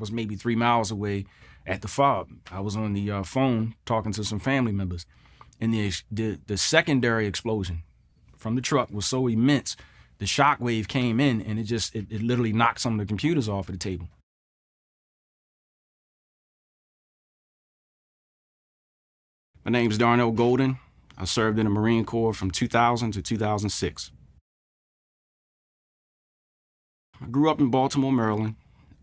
was maybe 3 miles away at the FOB. I was on the phone talking to some family members. And the secondary explosion from the truck was so immense, the shock wave came in and it literally knocked some of the computers off of the table. My name's Darnell Golden. I served in the Marine Corps from 2000 to 2006. I grew up in Baltimore, Maryland.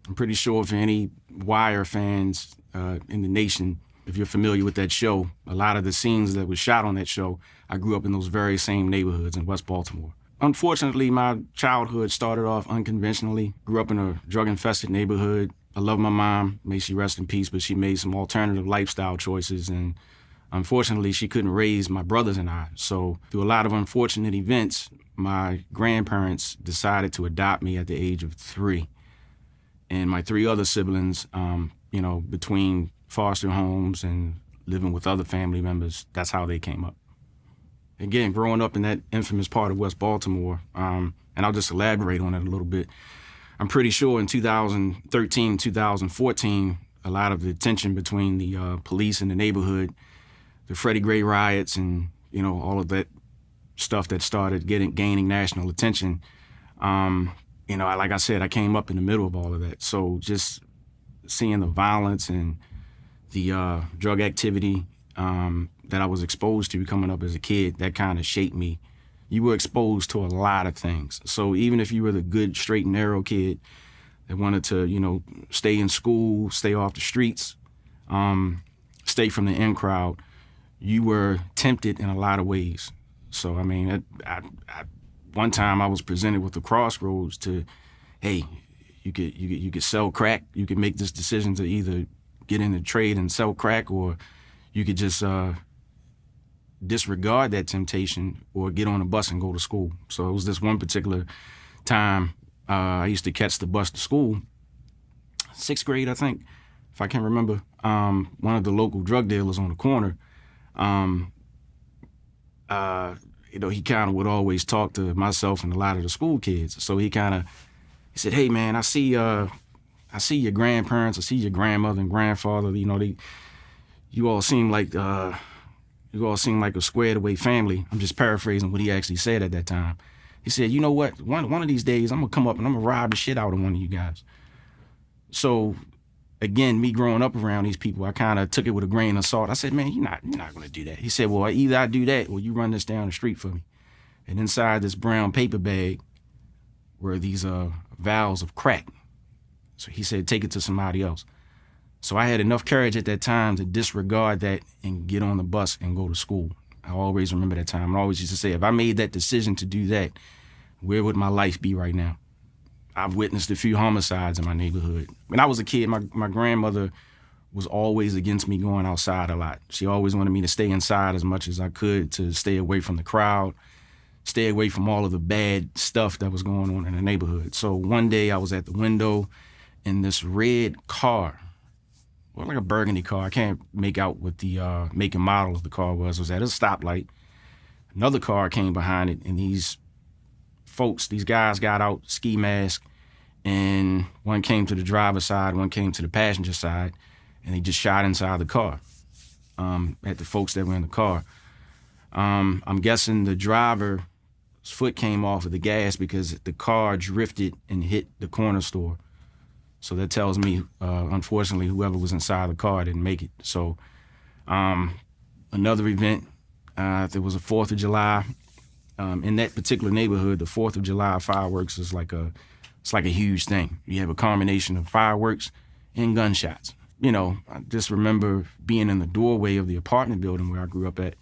I'm pretty sure if any Wire fans in the nation, if you're familiar with that show, a lot of the scenes that was shot on that show, I grew up in those very same neighborhoods in West Baltimore. Unfortunately, my childhood started off unconventionally. Grew up in a drug-infested neighborhood. I love my mom, may she rest in peace, but she made some alternative lifestyle choices, and unfortunately, she couldn't raise my brothers and I. So through a lot of unfortunate events, my grandparents decided to adopt me at the age of 3. And my 3 other siblings, between foster homes and living with other family members, that's how they came up. Again, growing up in that infamous part of West Baltimore, and I'll just elaborate on it a little bit. I'm pretty sure in 2013, 2014, a lot of the tension between the police and the neighborhood, the Freddie Gray riots and, all of that stuff that started gaining national attention, like I said, I came up in the middle of all of that. So just seeing the violence and the drug activity that I was exposed to coming up as a kid, that kind of shaped me. You were exposed to a lot of things. So even if you were the good, straight and narrow kid that wanted to, stay in school, stay off the streets, stay from the in crowd, you were tempted in a lot of ways. So, I mean, one time I was presented with the crossroads to, hey, you could sell crack. You could make this decision to either get in the trade and sell crack, or you could just disregard that temptation or get on a bus and go to school. So it was this one particular time I used to catch the bus to school, 6th grade, I think, if I can remember. One of the local drug dealers on the corner, he kind of would always talk to myself and a lot of the school kids. So he said, hey man, I see your grandparents, I see your grandmother and grandfather, you all seem like a squared away family. I'm just paraphrasing what he actually said at that time. He said, you know what, one of these days I'm gonna come up and I'm gonna rob the shit out of one of you guys. So again, me growing up around these people, I kind of took it with a grain of salt. I said, man, you're not going to do that. He said, well, either I do that or you run this down the street for me. And inside this brown paper bag were these vials of crack. So he said, take it to somebody else. So I had enough courage at that time to disregard that and get on the bus and go to school. I always remember that time. I always used to say, if I made that decision to do that, where would my life be right now? I've witnessed a few homicides in my neighborhood. When I was a kid, my grandmother was always against me going outside a lot. She always wanted me to stay inside as much as I could, to stay away from the crowd, stay away from all of the bad stuff that was going on in the neighborhood. So one day I was at the window and this red car, like a burgundy car, I can't make out what the make and model of the car was at a stoplight. Another car came behind it, and these guys got out, ski mask, and one came to the driver's side, one came to the passenger side, and they just shot inside the car at the folks that were in the car. I'm guessing the driver's foot came off of the gas because the car drifted and hit the corner store. So that tells me, unfortunately, whoever was inside the car didn't make it. So another event, there was a 4th of July. In that particular neighborhood, the 4th of July fireworks is like a huge thing. You have a combination of fireworks and gunshots. I just remember being in the doorway of the apartment building where I grew up at,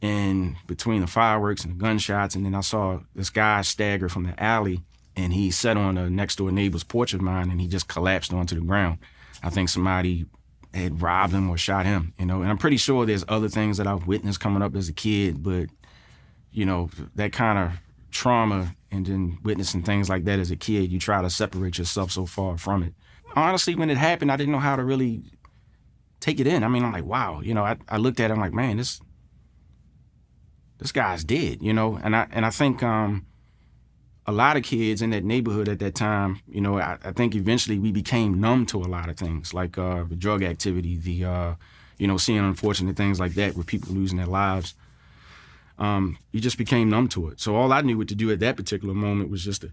and between the fireworks and the gunshots, and then I saw this guy stagger from the alley, and he sat on a next door neighbor's porch of mine, and he just collapsed onto the ground. I think somebody had robbed him or shot him, and I'm pretty sure there's other things that I've witnessed coming up as a kid, but that kind of trauma and then witnessing things like that as a kid, you try to separate yourself so far from it. Honestly, when it happened, I didn't know how to really take it in. I mean, I'm like, wow, I looked at it, I'm like, man, this guy's dead, and I think a lot of kids in that neighborhood at that time, I think eventually we became numb to a lot of things, like the drug activity, seeing unfortunate things like that with people losing their lives. You just became numb to it. So all I knew what to do at that particular moment was just to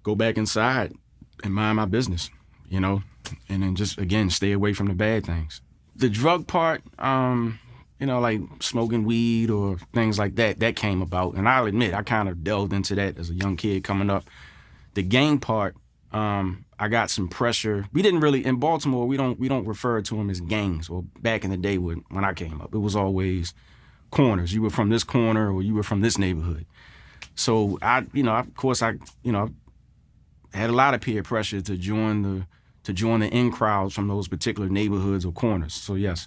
go back inside and mind my business, and then just, again, stay away from the bad things. The drug part, like smoking weed or things like that, that came about. And I'll admit, I kind of delved into that as a young kid coming up. The gang part, I got some pressure. We didn't really, in Baltimore, we don't refer to them as gangs. Or back in the day when I came up, it was always corners. You were from this corner or you were from this neighborhood. So I had a lot of peer pressure to join the in crowds from those particular neighborhoods or corners. So yes,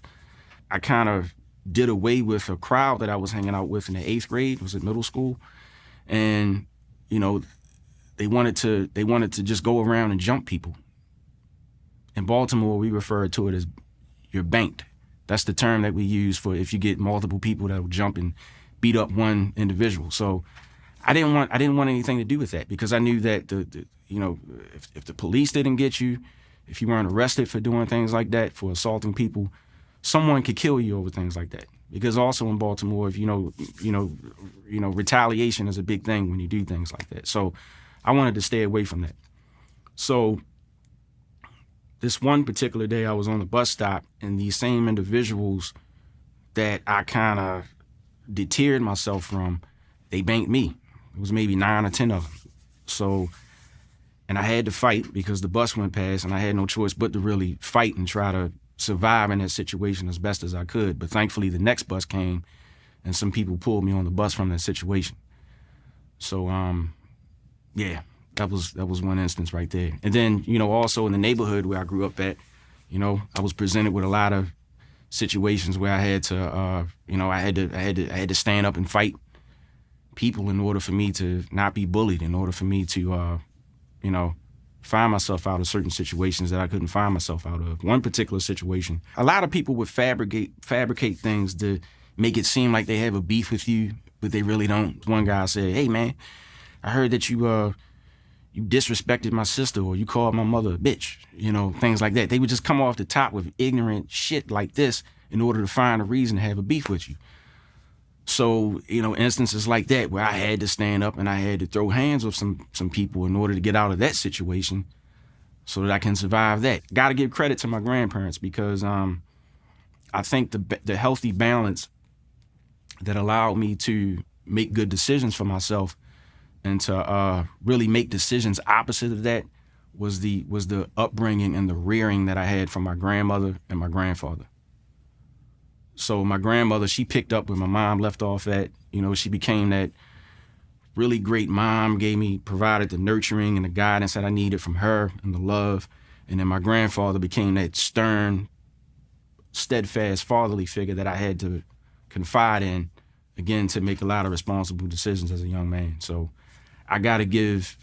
I kind of did away with a crowd that I was hanging out with in the 8th grade. It was at middle school, and they wanted to just go around and jump people. In Baltimore, we refer to it as you're banked. That's the term that we use for if you get multiple people that will jump and beat up one individual. So I didn't want anything to do with that, because I knew that if the police didn't get you, if you weren't arrested for doing things like that, for assaulting people, someone could kill you over things like that. Because also in Baltimore, if retaliation is a big thing when you do things like that. So I wanted to stay away from that. So this one particular day, I was on the bus stop, and these same individuals that I kind of deterred myself from, they banked me. It was maybe 9 or 10 of them. So, and I had to fight because the bus went past, and I had no choice but to really fight and try to survive in that situation as best as I could. But thankfully, the next bus came, and some people pulled me on the bus from that situation. So, yeah, that was one instance right there. And then, also in the neighborhood where I grew up at, I was presented with a lot of situations where I had to, I had to stand up and fight people in order for me to not be bullied, in order for me to, find myself out of certain situations that I couldn't find myself out of. One particular situation, a lot of people would fabricate things to make it seem like they have a beef with you, but they really don't. One guy said, "Hey man, I heard that you disrespected my sister, or you called my mother a bitch," things like that. They would just come off the top with ignorant shit like this in order to find a reason to have a beef with you. So, instances like that where I had to stand up and I had to throw hands with some people in order to get out of that situation so that I can survive that. Got to give credit to my grandparents, because I think the healthy balance that allowed me to make good decisions for myself and to really make decisions opposite of that was the upbringing and the rearing that I had from my grandmother and my grandfather. So my grandmother, she picked up where my mom left off at. She became that really great mom, provided the nurturing and the guidance that I needed from her and the love. And then my grandfather became that stern, steadfast fatherly figure that I had to confide in, again, to make a lot of responsible decisions as a young man. So I gotta give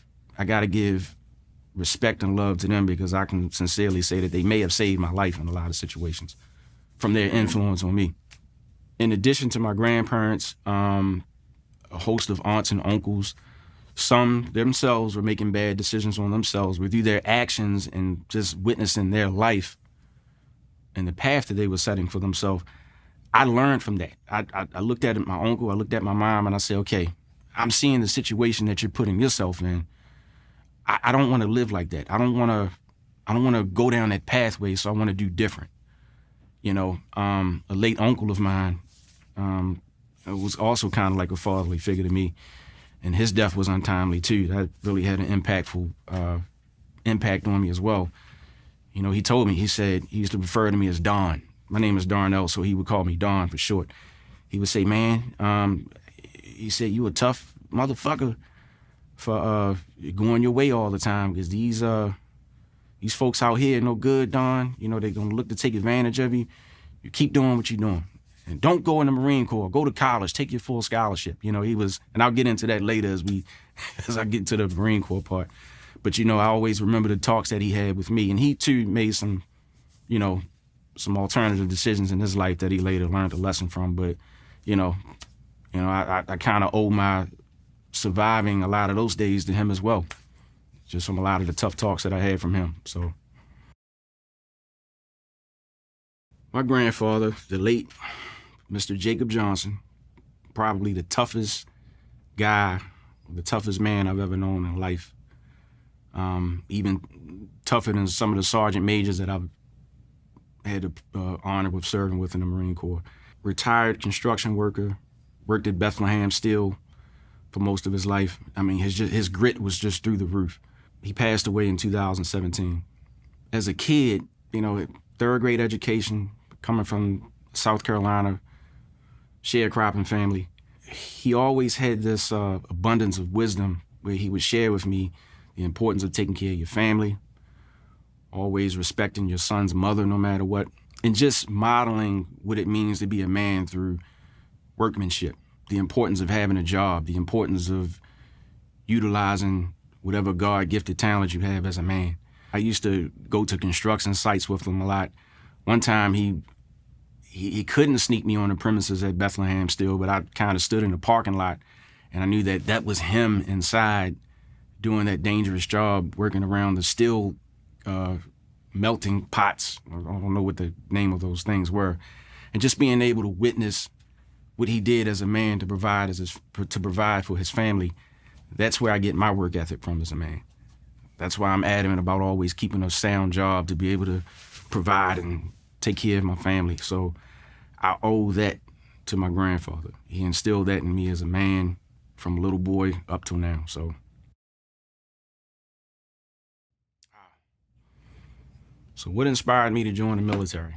respect and love to them, because I can sincerely say that they may have saved my life in a lot of situations from their influence on me. In addition to my grandparents, a host of aunts and uncles, some themselves were making bad decisions on themselves, but through their actions and just witnessing their life and the path that they were setting for themselves, I learned from that. I looked at my uncle, I looked at my mom, and I said, okay, I'm seeing the situation that you're putting yourself in. I don't want to live like that. I don't want to go down that pathway, so I want to do different. A late uncle of mine was also kind of like a fatherly figure to me, and his death was untimely too. That really had an impactful impact on me as well. He told me, he said, he used to refer to me as Don. My name is Darnell, so he would call me Don for short. He would say, man, he said, you a tough motherfucker for going your way all the time, because these folks out here no good, Don. They're gonna look to take advantage of you. You keep doing what you're doing. And don't go in the Marine Corps. Go to college. Take your full scholarship. He was, and I'll get into that later as I get to the Marine Corps part. But, I always remember the talks that he had with me. And he, too, made some alternative decisions in his life that he later learned a lesson from. But, I kind of owe my surviving a lot of those days to him as well, just from a lot of the tough talks that I had from him. So my grandfather, the late Mr. Jacob Johnson, probably the toughest guy, the toughest man I've ever known in life. Even tougher than some of the sergeant majors that I've had the honor of serving with in the Marine Corps. Retired construction worker, worked at Bethlehem Steel for most of his life. I mean, his grit was just through the roof. He passed away in 2017. As a kid, third grade education, coming from South Carolina, sharecropping family, he always had this abundance of wisdom where he would share with me the importance of taking care of your family, always respecting your son's mother no matter what, and just modeling what it means to be a man through workmanship, the importance of having a job, the importance of utilizing whatever God-gifted talent you have as a man. I used to go to construction sites with him a lot. One time he couldn't sneak me on the premises at Bethlehem Steel, but I kind of stood in the parking lot and I knew that was him inside doing that dangerous job, working around the steel melting pots. I don't know what the name of those things were. And just being able to witness what he did as a man to provide for his family, that's where I get my work ethic from as a man. That's why I'm adamant about always keeping a sound job to be able to provide and take care of my family. So I owe that to my grandfather. He instilled that in me as a man from a little boy up till now. So what inspired me to join the military,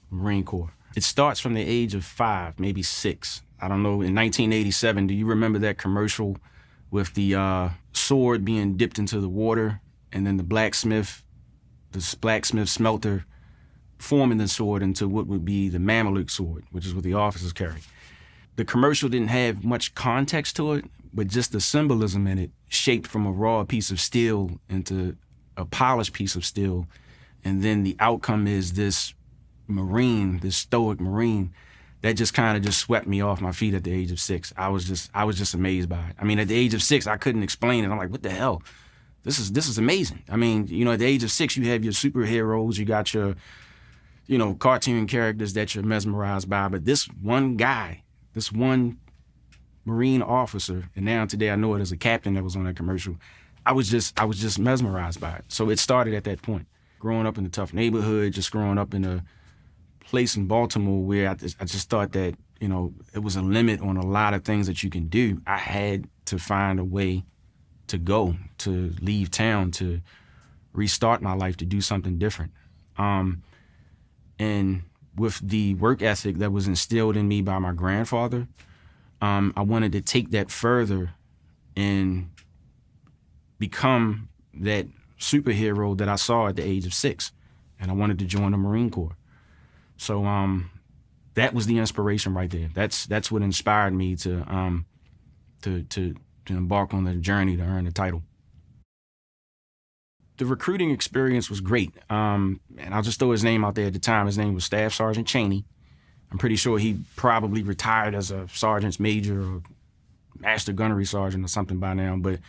Marine Corps? It starts from the age of 5, maybe 6. I don't know, in 1987, do you remember that commercial with the sword being dipped into the water and then the blacksmith smelter forming the sword into what would be the Mameluke sword, which is what the officers carry. The commercial didn't have much context to it, but just the symbolism in it, shaped from a raw piece of steel into a polished piece of steel. And then the outcome is this Marine, this stoic Marine, that just kind of just swept me off my feet at the age of 6. I was just amazed by it. I mean, at the age of 6, I couldn't explain it. I'm like, what the hell? This is amazing. I mean, at the age of 6, you have your superheroes, you got your, cartoon characters that you're mesmerized by. But this one guy, this one Marine officer, and now today I know it as a captain that was on that commercial, I was just mesmerized by it. So it started at that point. Growing up in a tough neighborhood, just growing up in a place in Baltimore where I just thought that, it was a limit on a lot of things that you can do. I had to find a way to go, to leave town, to restart my life, to do something different. And with the work ethic that was instilled in me by my grandfather, I wanted to take that further and become that superhero that I saw at the age of 6, and I wanted to join the Marine Corps. So that was the inspiration right there. That's what inspired me to embark on the journey to earn the title. The recruiting experience was great, and I'll just throw his name out there at the time. His name was Staff Sergeant Cheney. I'm pretty sure he probably retired as a sergeant's major or master gunnery sergeant or something by now, but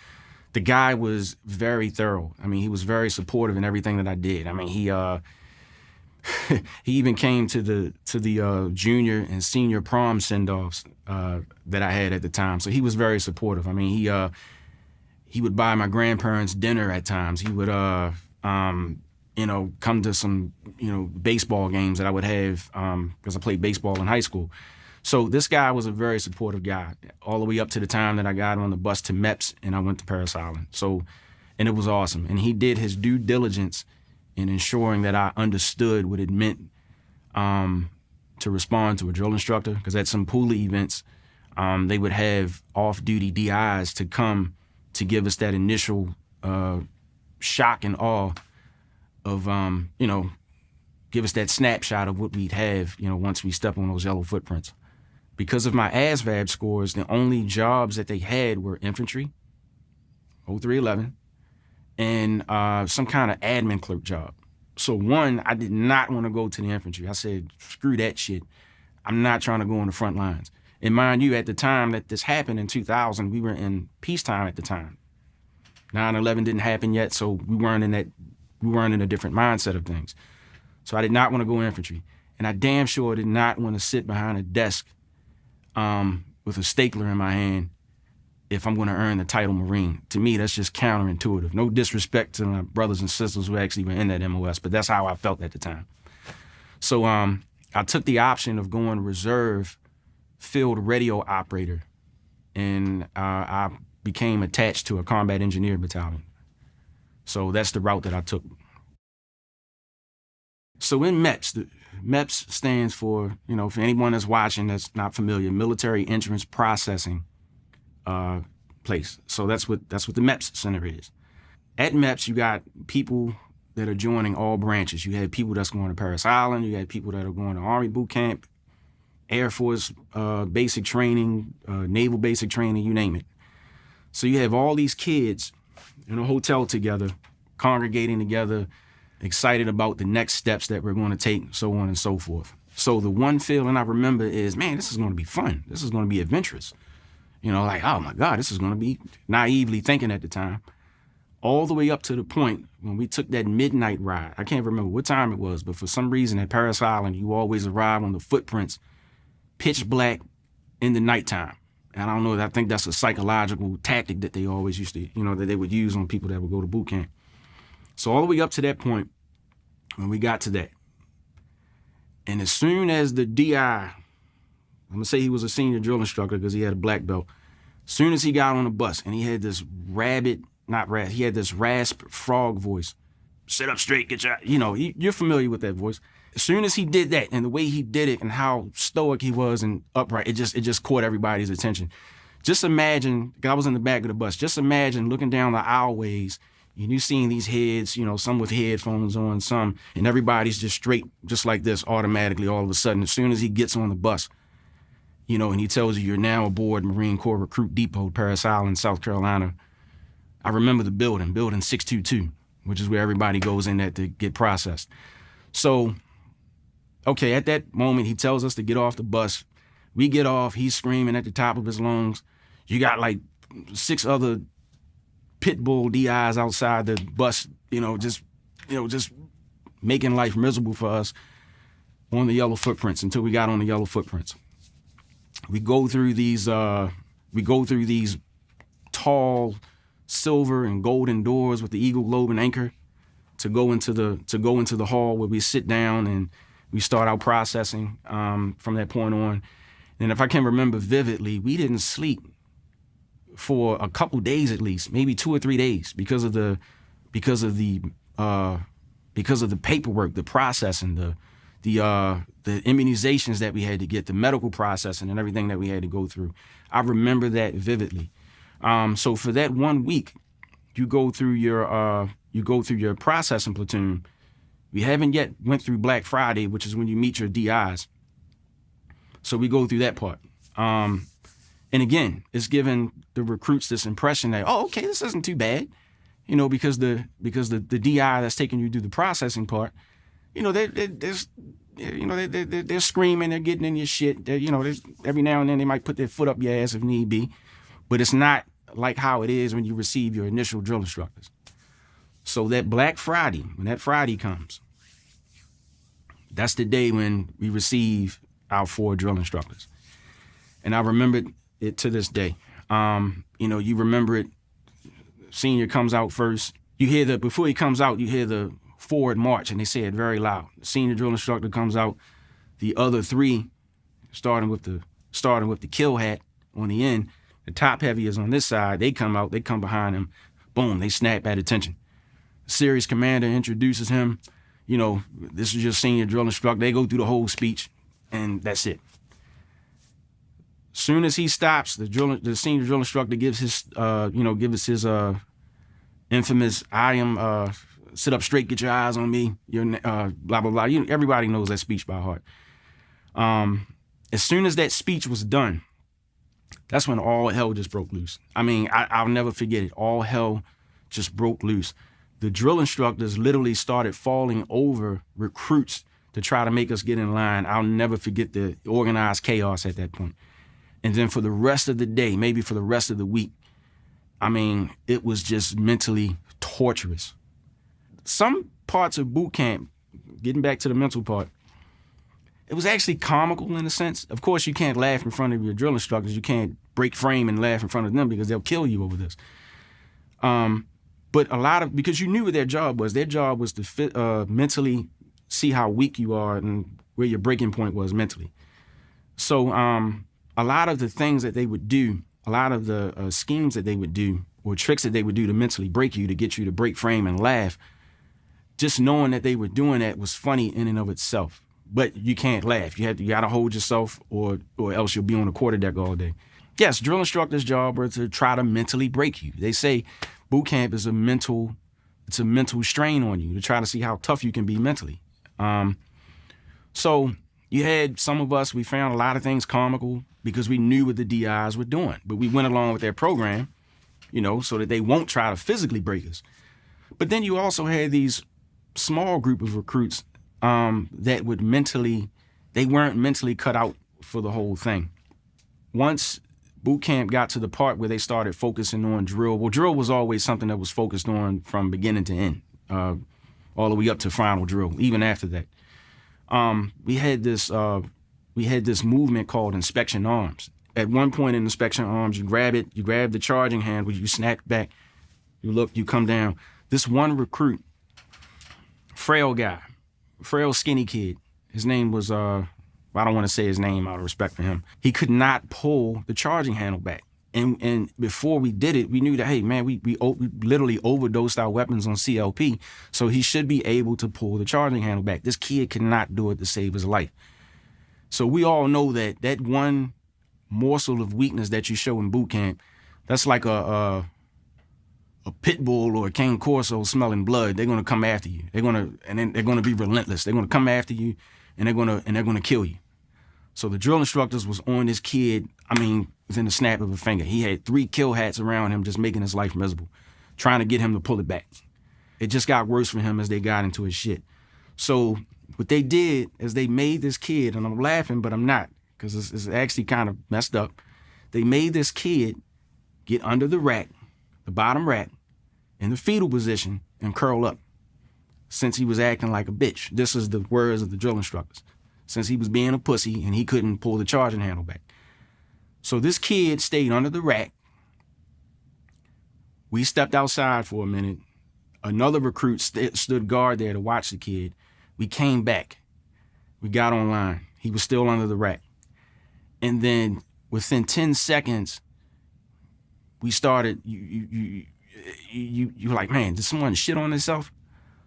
the guy was very thorough. I mean, he was very supportive in everything that I did. I mean, he even came to the junior and senior prom send-offs that I had at the time. So he was very supportive. I mean, he would buy my grandparents dinner at times. He would come to some baseball games that I would have because I played baseball in high school. So this guy was a very supportive guy, all the way up to the time that I got on the bus to MEPS and I went to Parris Island. And it was awesome. And he did his due diligence in ensuring that I understood what it meant to respond to a drill instructor, because at some poolie events, they would have off-duty DIs to come to give us that initial shock and awe of, give us that snapshot of what we'd have, once we step on those yellow footprints. Because of my ASVAB scores, the only jobs that they had were infantry, 0311, and some kind of admin clerk job. So one, I did not want to go to the infantry. I said, screw that shit. I'm not trying to go on the front lines. And mind you, at the time that this happened in 2000, we were in peacetime at the time. 9/11 didn't happen yet, so we weren't in a different mindset of things. So I did not want to go infantry. And I damn sure did not want to sit behind a desk with a stapler in my hand if I'm going to earn the title Marine. To me, that's just counterintuitive. No disrespect to my brothers and sisters who actually were in that MOS, but that's how I felt at the time. So I took the option of going reserve field radio operator, and I became attached to a combat engineer battalion. So that's the route that I took. So in MEPS, MEPS stands for, for anyone that's watching that's not familiar, Military Entrance Processing place. So that's what the MEPS Center is. At MEPS, you got people that are joining all branches. You had people that's going to Parris Island. You had people that are going to Army boot camp, Air Force basic training, Naval basic training, you name it. So you have all these kids in a hotel together, congregating together, excited about the next steps that we're going to take, so on and so forth. So the one feeling I remember is, man, this is going to be fun. This is going to be adventurous. Like, oh my God, this is going to be, naively thinking at the time, all the way up to the point when we took that midnight ride. I can't remember what time it was, but for some reason at Parris Island, you always arrive on the footprints, pitch black in the nighttime. And I don't know, I think that's a psychological tactic that they always used to, that they would use on people that would go to boot camp. So all the way up to that point, when we got to that, and as soon as the DI, I'm gonna say he was a senior drill instructor because he had a black belt. As soon as he got on the bus and he had this he had this rasp frog voice. Sit up straight, get your, you're familiar with that voice. As soon as he did that and the way he did it and how stoic he was and upright, it just caught everybody's attention. Just imagine, I was in the back of the bus, just imagine looking down the aisleways and you seeing these heads, some with headphones on, some, and everybody's just straight, just like this, automatically all of a sudden. As soon as he gets on the bus, and he tells you you're now aboard Marine Corps Recruit Depot, Parris Island, South Carolina. I remember the building 622, which is where everybody goes in there to get processed. So, okay, at that moment, he tells us to get off the bus. We get off, he's screaming at the top of his lungs. You got like 6 other pit bull DIs outside the bus, just making life miserable for us on the yellow footprints until we got on the yellow footprints. We go through these tall silver and golden doors with the eagle, globe, and anchor to go into the hall where we sit down and we start our processing from that point on. And if I can remember vividly, we didn't sleep for a couple days at least, maybe 2 or 3 days because of the paperwork, the processing, the immunizations that we had to get, the medical processing and everything that we had to go through. I remember that vividly. So for that 1 week, you go through your processing platoon. We haven't yet went through Black Friday, which is when you meet your DIs. So we go through that part. And again, it's giving the recruits this impression that, oh, okay, this isn't too bad, because the DI that's taking you through the processing part, they're screaming, they're getting in your shit. Every now and then they might put their foot up your ass if need be, but it's not like how it is when you receive your initial drill instructors. So that Black Friday, when that Friday comes, that's the day when we receive our 4 drill instructors. And I remember it to this day. You remember it, senior comes out first. Before he comes out, you hear the forward march, and they say it very loud. The senior drill instructor comes out. The other 3, starting with the kill hat on the end, the top heavy is on this side. They come out, they come behind him. Boom, they snap at attention. The series commander introduces him. This is your senior drill instructor. They go through the whole speech, and that's it. Soon as he stops, the senior drill instructor gives his infamous, I am, sit up straight, get your eyes on me, you're, blah, blah, blah. Everybody knows that speech by heart. As soon as that speech was done, that's when all hell just broke loose. I mean, I'll never forget it. All hell just broke loose. The drill instructors literally started falling over recruits to try to make us get in line. I'll never forget the organized chaos at that point. And then for the rest of the day, maybe for the rest of the week, I mean, it was just mentally torturous. Some parts of boot camp, getting back to the mental part, it was actually comical in a sense. Of course, you can't laugh in front of your drill instructors. You can't break frame and laugh in front of them because they'll kill you over this. But because you knew what their job was. Their job was to mentally see how weak you are and where your breaking point was mentally. So a lot of the things that they would do, a lot of the schemes that they would do, or tricks that they would do to mentally break you, to get you to break frame and laugh, just knowing that they were doing that was funny in and of itself. But you can't laugh. You got to hold yourself, or else you'll be on the quarterdeck all day. Yes, drill instructor's job are to try to mentally break you. They say boot camp is a mental strain on you to try to see how tough you can be mentally. So you had some of us, we found a lot of things comical because we knew what the DIs were doing, but we went along with their program, so that they won't try to physically break us. But then you also had these small group of recruits that they weren't mentally cut out for the whole thing. Once boot camp got to the part where they started focusing on drill, well, drill was always something that was focused on from beginning to end, all the way up to final drill, even after that. We had this movement called inspection arms. At one point in inspection arms, you grab the charging handle, you snap back, you look, you come down. This one recruit, frail guy, frail skinny kid, his name was, I don't want to say his name out of respect for him. He could not pull the charging handle back. And before we did it, we knew that, hey, man, we literally overdosed our weapons on CLP, so he should be able to pull the charging handle back. This kid could not do it to save his life. So we all know that one morsel of weakness that you show in boot camp, that's like a pit bull or a cane corso smelling blood. They're gonna come after you. They're gonna be relentless. They're gonna come after you, and they're gonna kill you. So the drill instructors was on this kid, within the snap of a finger. He had 3 kill hats around him, just making his life miserable, trying to get him to pull it back. It just got worse for him as they got into his shit. So what they did is they made this kid, and I'm laughing, but I'm not, because it's actually kind of messed up. They made this kid get under the rack, the bottom rack, in the fetal position, and curl up, since he was acting like a bitch. This is the words of the drill instructors. Since he was being a pussy and he couldn't pull the charging handle back. So this kid stayed under the rack. We stepped outside for a minute. Another recruit stood guard there to watch the kid. We came back. We got online. He was still under the rack. And then within 10 seconds, we started, you're like, man, did someone shit on himself?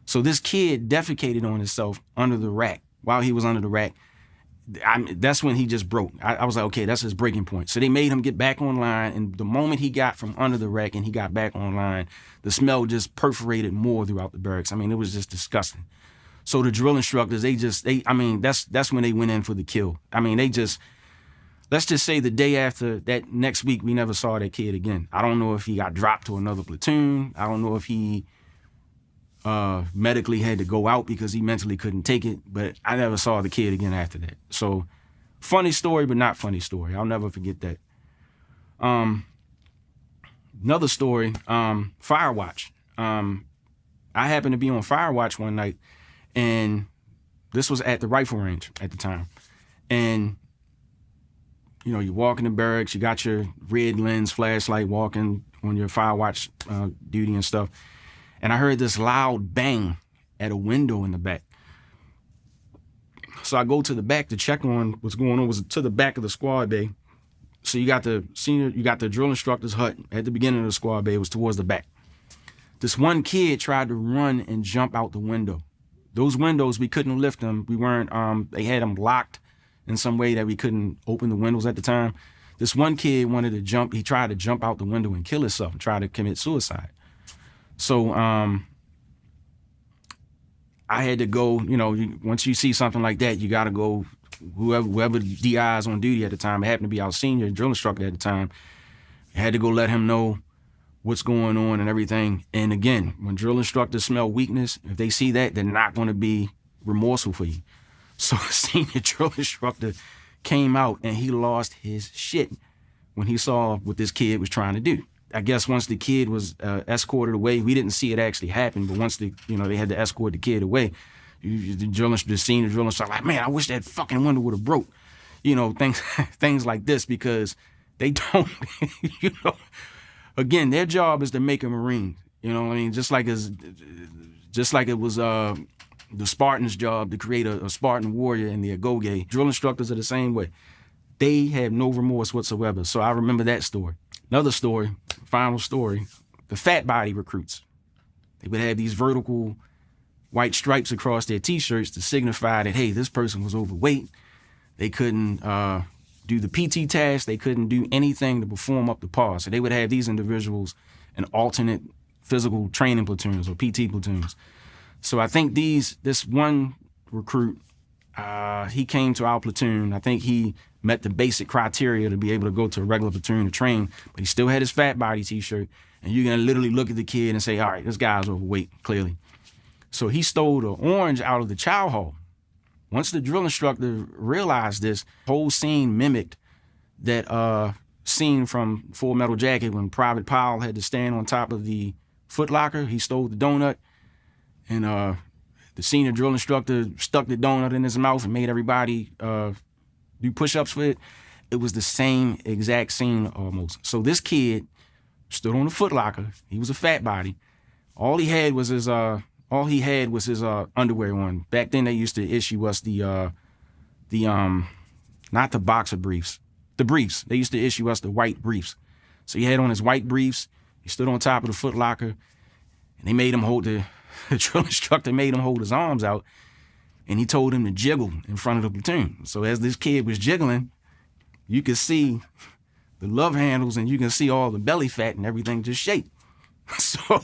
So this kid defecated on himself under the rack. While he was under the rack, that's when he just broke. I was like, okay, that's his breaking point. So they made him get back online, and the moment he got from under the rack and he got back online, the smell just perforated more throughout the barracks. It was just disgusting. So the drill instructors, that's when they went in for the kill. Let's just say the day after that, next week, we never saw that kid again. I don't know if he got dropped to another platoon. I don't know if he medically had to go out because he mentally couldn't take it, but I never saw the kid again after that. So funny story, but not funny story. I'll never forget that. Another story, Firewatch. I happened to be on Firewatch one night, and this was at the rifle range at the time. And, you walk in the barracks, you got your red lens flashlight walking on your Firewatch duty and stuff. And I heard this loud bang at a window in the back. So I go to the back to check on what's going on. It was to the back of the squad bay. So you got the drill instructor's hut at the beginning of the squad bay. It was towards the back. This one kid tried to run and jump out the window. Those windows, we couldn't lift them. We weren't, they had them locked in some way that we couldn't open the windows at the time. This one kid wanted to jump. He tried to jump out the window and kill himself and try to commit suicide. So I had to go, once you see something like that, you got to go, whoever the DI is on duty at the time, it happened to be our senior drill instructor at the time, I had to go let him know what's going on and everything. And again, when drill instructors smell weakness, if they see that, they're not going to be remorseful for you. So the senior drill instructor came out and he lost his shit. when he saw what this kid was trying to do. I guess once the kid was escorted away, we didn't see it actually happen, but once they had to escort the kid away, the senior drill instructor like, man, I wish that fucking window would have broke. Things like this, because they don't, again, their job is to make a Marine. You know what I mean? Just like it was the Spartan's job to create a Spartan warrior in the Agoge. Drill instructors are the same way. They have no remorse whatsoever. So I remember that story. Another story, final story, the fat body recruits. They would have these vertical white stripes across their T-shirts to signify that, hey, this person was overweight. They couldn't do the PT task. They couldn't do anything to perform up to par. So they would have these individuals in alternate physical training platoons or PT platoons. So I think this one recruit, he came to our platoon. I think he met the basic criteria to be able to go to a regular platoon to train, but he still had his fat body T-shirt. And you're going to literally look at the kid and say, all right, this guy's overweight, clearly. So he stole the orange out of the chow hall. Once the drill instructor realized this, the whole scene mimicked that scene from Full Metal Jacket when Private Powell had to stand on top of the Foot Locker. He stole the donut, and the senior drill instructor stuck the donut in his mouth and made everybody do push-ups for it. It was the same exact scene almost. So this kid stood on the Foot Locker. He was a fat body. All he had was his underwear on. Back then they used to issue us the not the boxer briefs, the briefs. They used to issue us the white briefs. So he had on his white briefs. He stood on top of the Foot Locker, and they made him hold the drill instructor made him hold his arms out, and he told him to jiggle in front of the platoon. So as this kid was jiggling, you could see the love handles and you can see all the belly fat and everything just shake. So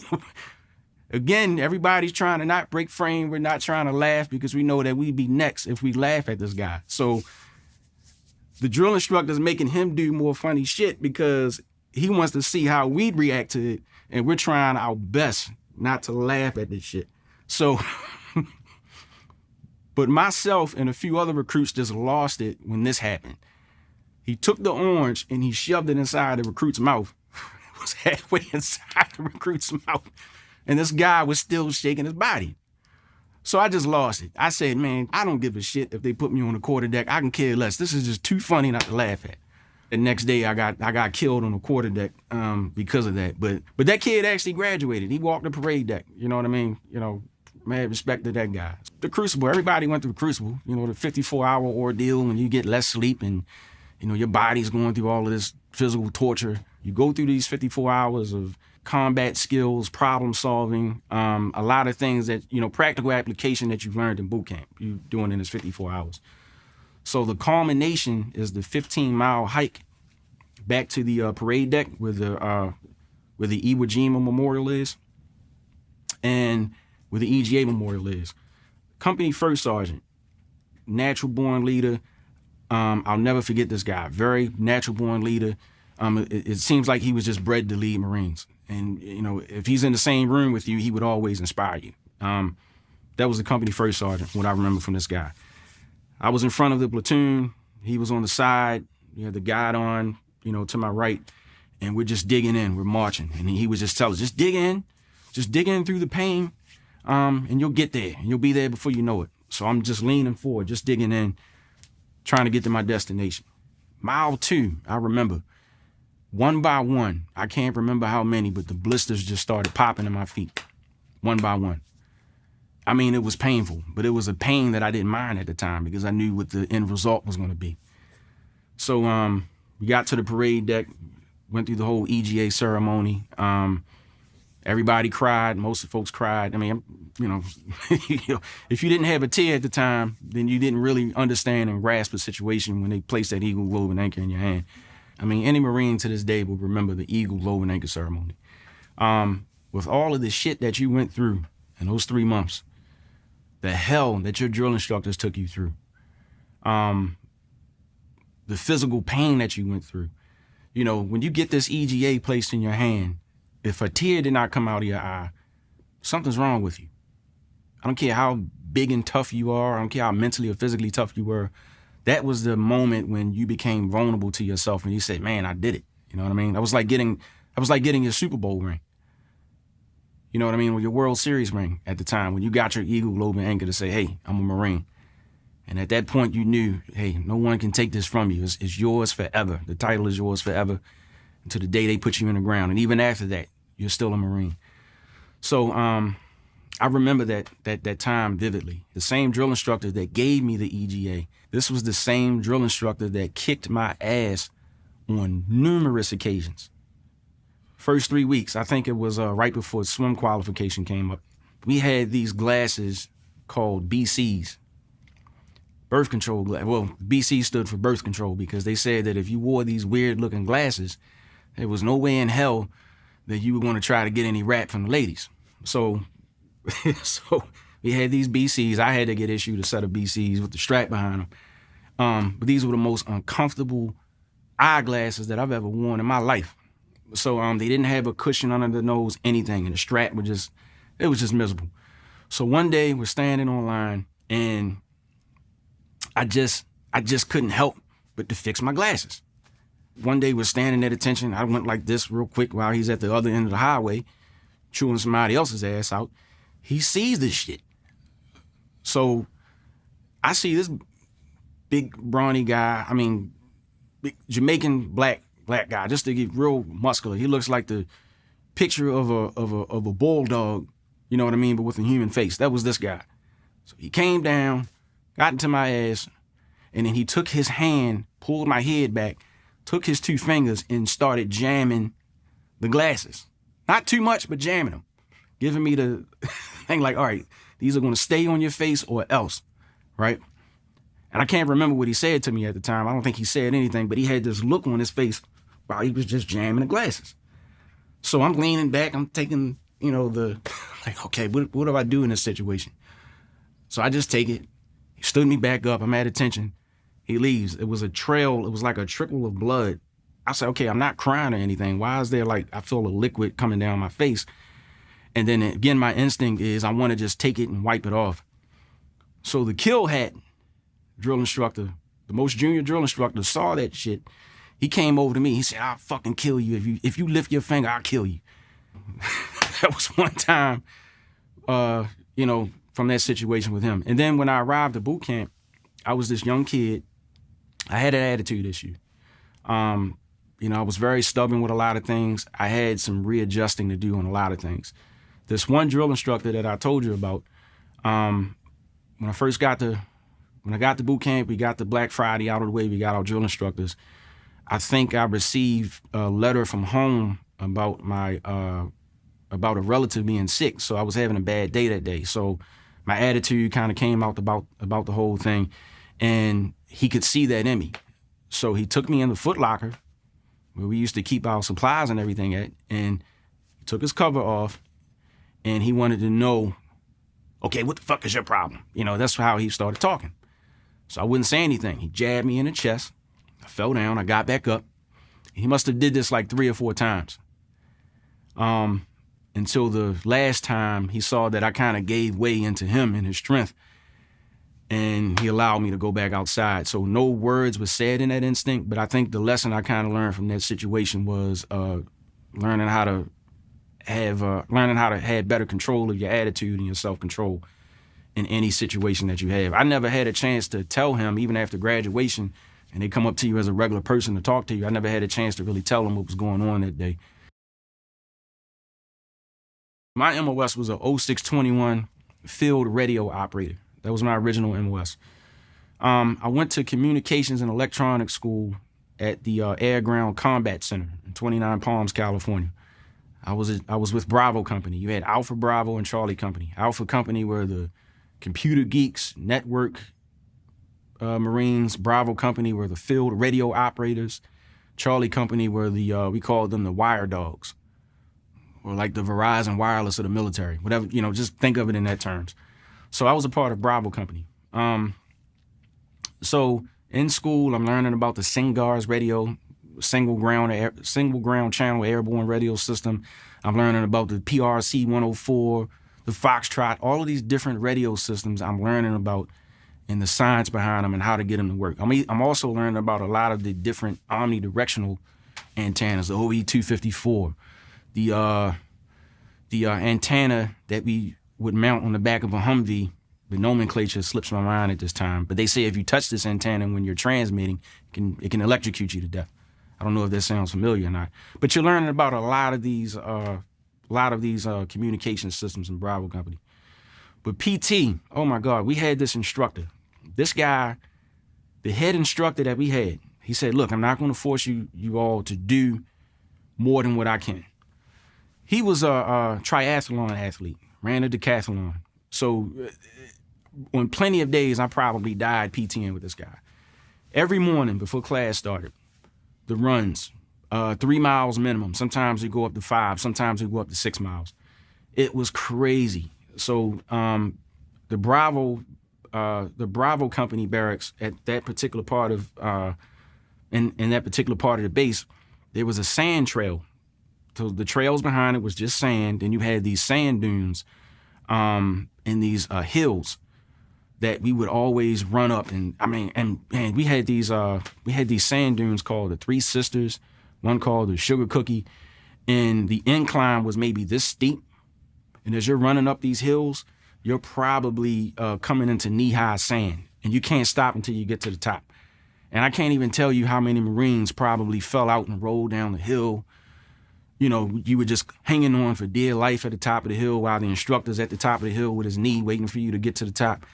again, everybody's trying to not break frame. We're not trying to laugh because we know that we'd be next if we laugh at this guy. So the drill instructor's making him do more funny shit because he wants to see how we'd react to it, and we're trying our best not to laugh at this shit. So, but myself and a few other recruits just lost it when this happened. He took the orange and he shoved it inside the recruit's mouth. It was halfway inside the recruit's mouth. And this guy was still shaking his body. So I just lost it. I said, man, I don't give a shit if they put me on the quarterdeck. I can care less. This is just too funny not to laugh at. The next day I got killed on the quarterdeck because of that. But that kid actually graduated. He walked the parade deck. You know what I mean? Mad respect to that guy. The Crucible, everybody went through Crucible. The 54-hour ordeal when you get less sleep and, your body's going through all of this physical torture. You go through these 54 hours of combat skills, problem solving, a lot of things that, practical application that you've learned in boot camp, you're doing in this 54 hours. So the culmination is the 15-mile hike back to the parade deck where the Iwo Jima Memorial is and where the EGA Memorial is. Company First Sergeant, natural-born leader. I'll never forget this guy. Very natural-born leader. It seems like he was just bred to lead Marines. And, if he's in the same room with you, he would always inspire you. That was the Company First Sergeant, what I remember from this guy. I was in front of the platoon. He was on the side. You had the guide on, to my right. And we're just digging in. We're marching. And he was just telling us, just dig in. Just dig in through the pain, and you'll get there. And you'll be there before you know it. So I'm just leaning forward, just digging in, trying to get to my destination. Mile 2, I remember. One by one, I can't remember how many, but the blisters just started popping in my feet. One by one. I mean, it was painful, but it was a pain that I didn't mind at the time because I knew what the end result was going to be. So we got to the parade deck, went through the whole EGA ceremony. Everybody cried. Most of the folks cried. I mean, if you didn't have a tear at the time, then you didn't really understand and grasp the situation when they placed that eagle, globe, and anchor in your hand. I mean, any Marine to this day will remember the eagle, globe, and anchor ceremony. With all of the shit that you went through in those 3 months, the hell that your drill instructors took you through, the physical pain that you went through. When you get this EGA placed in your hand, if a tear did not come out of your eye, something's wrong with you. I don't care how big and tough you are. I don't care how mentally or physically tough you were. that was the moment when you became vulnerable to yourself and you said, man, I did it. You know what I mean? That was like getting your Super Bowl ring. You know what I mean? Or your World Series ring at the time, when you got your eagle, globe, and anchor to say, hey, I'm a Marine. And at that point, you knew, hey, no one can take this from you. It's yours forever. The title is yours forever until the day they put you in the ground. And even after that, you're still a Marine. So I remember that time vividly. The same drill instructor that gave me the EGA, this was the same drill instructor that kicked my ass on numerous occasions. First 3 weeks, I think it was right before swim qualification came up, we had these glasses called BCs, birth control glasses. Well, BC stood for birth control because they said that if you wore these weird looking glasses, there was no way in hell that you were going to try to get any rap from the ladies. So we had these BCs. I had to get issued a set of BCs with the strap behind them. But these were the most uncomfortable eyeglasses that I've ever worn in my life. So they didn't have a cushion under the nose, anything, and the strap was just miserable. So one day we're standing on line, and I just couldn't help but to fix my glasses. One day we're standing at attention. I went like this real quick while he's at the other end of the highway, chewing somebody else's ass out. He sees this shit. So I see this big brawny guy, big Jamaican black guy, just to get real muscular. He looks like the picture of a bulldog, you know what I mean, but with a human face. That was this guy. So he came down, got into my ass, and then he took his hand, pulled my head back, took his 2 fingers and started jamming the glasses. Not too much, but jamming them. Giving me the thing like, all right, these are going to stay on your face or else, right? And I can't remember what he said to me at the time. I don't think he said anything, but he had this look on his face while he was just jamming the glasses. So I'm leaning back, I'm taking, okay, what do I do in this situation? So I just take it. He stood me back up. I'm at attention. He leaves. It was a trail. It was like a trickle of blood. I said, okay, I'm not crying or anything. Why is there I feel a liquid coming down my face? And then again, my instinct is I want to just take it and wipe it off. So the kill hat drill instructor, the most junior drill instructor, saw that shit. He came over to me. He said, I'll fucking kill you. If you lift your finger, I'll kill you. That was one time, from that situation with him. And then when I arrived at boot camp, I was this young kid. I had an attitude issue. I was very stubborn with a lot of things. I had some readjusting to do on a lot of things. This one drill instructor that I told you about, when I got to boot camp, we got the Black Friday out of the way, we got our drill instructors. I think I received a letter from home about about a relative being sick. So I was having a bad day that day. So my attitude kind of came out about the whole thing, and he could see that in me. So he took me in the Foot Locker, where we used to keep our supplies and everything at, and he took his cover off, and he wanted to know, okay, what the fuck is your problem? That's how he started talking. So I wouldn't say anything. He jabbed me in the chest. I fell down. I got back up. He must have did this like 3 or 4 times. Until the last time he saw that I kind of gave way into him and his strength, and he allowed me to go back outside. So no words were said in that instinct, but I think the lesson I kind of learned from that situation was learning how to have better control of your attitude and your self-control in any situation that you have. I never had a chance to tell him, even after graduation, and they come up to you as a regular person to talk to you, I never had a chance to really tell them what was going on that day. My MOS was a 0621 field radio operator. That was my original MOS. I went to communications and electronics school at the Air Ground Combat Center in 29 Palms, California. I was with Bravo Company. You had Alpha Bravo and Charlie Company. Alpha Company were the computer geeks, network Marines. Bravo Company were the field radio operators. Charlie Company were we called them the wire dogs, or like the Verizon Wireless of the military. Whatever, just think of it in that terms. So I was a part of Bravo Company. So in school, I'm learning about the SINGARS radio, single ground channel airborne radio system. I'm learning about the PRC 104, the Foxtrot, all of these different radio systems I'm learning about. and the science behind them and how to get them to work. I mean, I'm also learning about a lot of the different omnidirectional antennas, the OE254, the antenna that we would mount on the back of a Humvee. The nomenclature slips my mind at this time, but they say if you touch this antenna when you're transmitting, it can electrocute you to death. I don't know if that sounds familiar or not, but you're learning about a lot of these communication systems in Bravo Company. But PT, oh my God, we had this instructor. This guy, the head instructor that we had, he said, look, I'm not going to force you all to do more than what I can. He was a triathlon athlete, ran a decathlon. So on plenty of days, I probably died PTing with this guy. Every morning before class started, the runs, 3 miles minimum. Sometimes we go up to 5, sometimes we go up to 6 miles. It was crazy. So the Bravo Company barracks at that particular part of in that particular part of the base, there was a sand trail. So the trails behind it was just sand, and you had these sand dunes and these hills that we would always run up. And I mean, and we had these sand dunes called the Three Sisters, one called the Sugar Cookie, and the incline was maybe this steep. And as you're running up these hills, you're probably coming into knee-high sand, and you can't stop until you get to the top. And I can't even tell you how many Marines probably fell out and rolled down the hill. You know, you were just hanging on for dear life at the top of the hill while the instructor's at the top of the hill with his knee waiting for you to get to the top.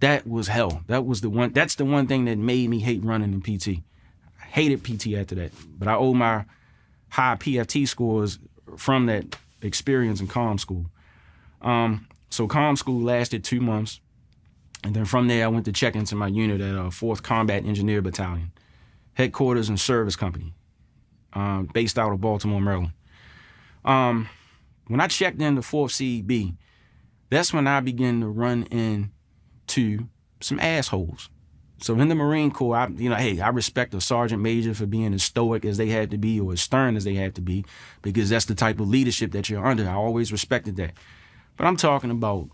That was hell. That's the one thing that made me hate running in PT. I hated PT after that. But I owe my high PFT scores from that experience in comm school. So comm school lasted 2 months. And then from there, I went to check into my unit at 4th Combat Engineer Battalion, headquarters and service company, based out of Baltimore, Maryland. When I checked into 4th CEB, that's when I began to run into some assholes. So in the Marine Corps, I respect a sergeant major for being as stoic as they had to be or as stern as they had to be, because that's the type of leadership that you're under. I always respected that. But I'm talking about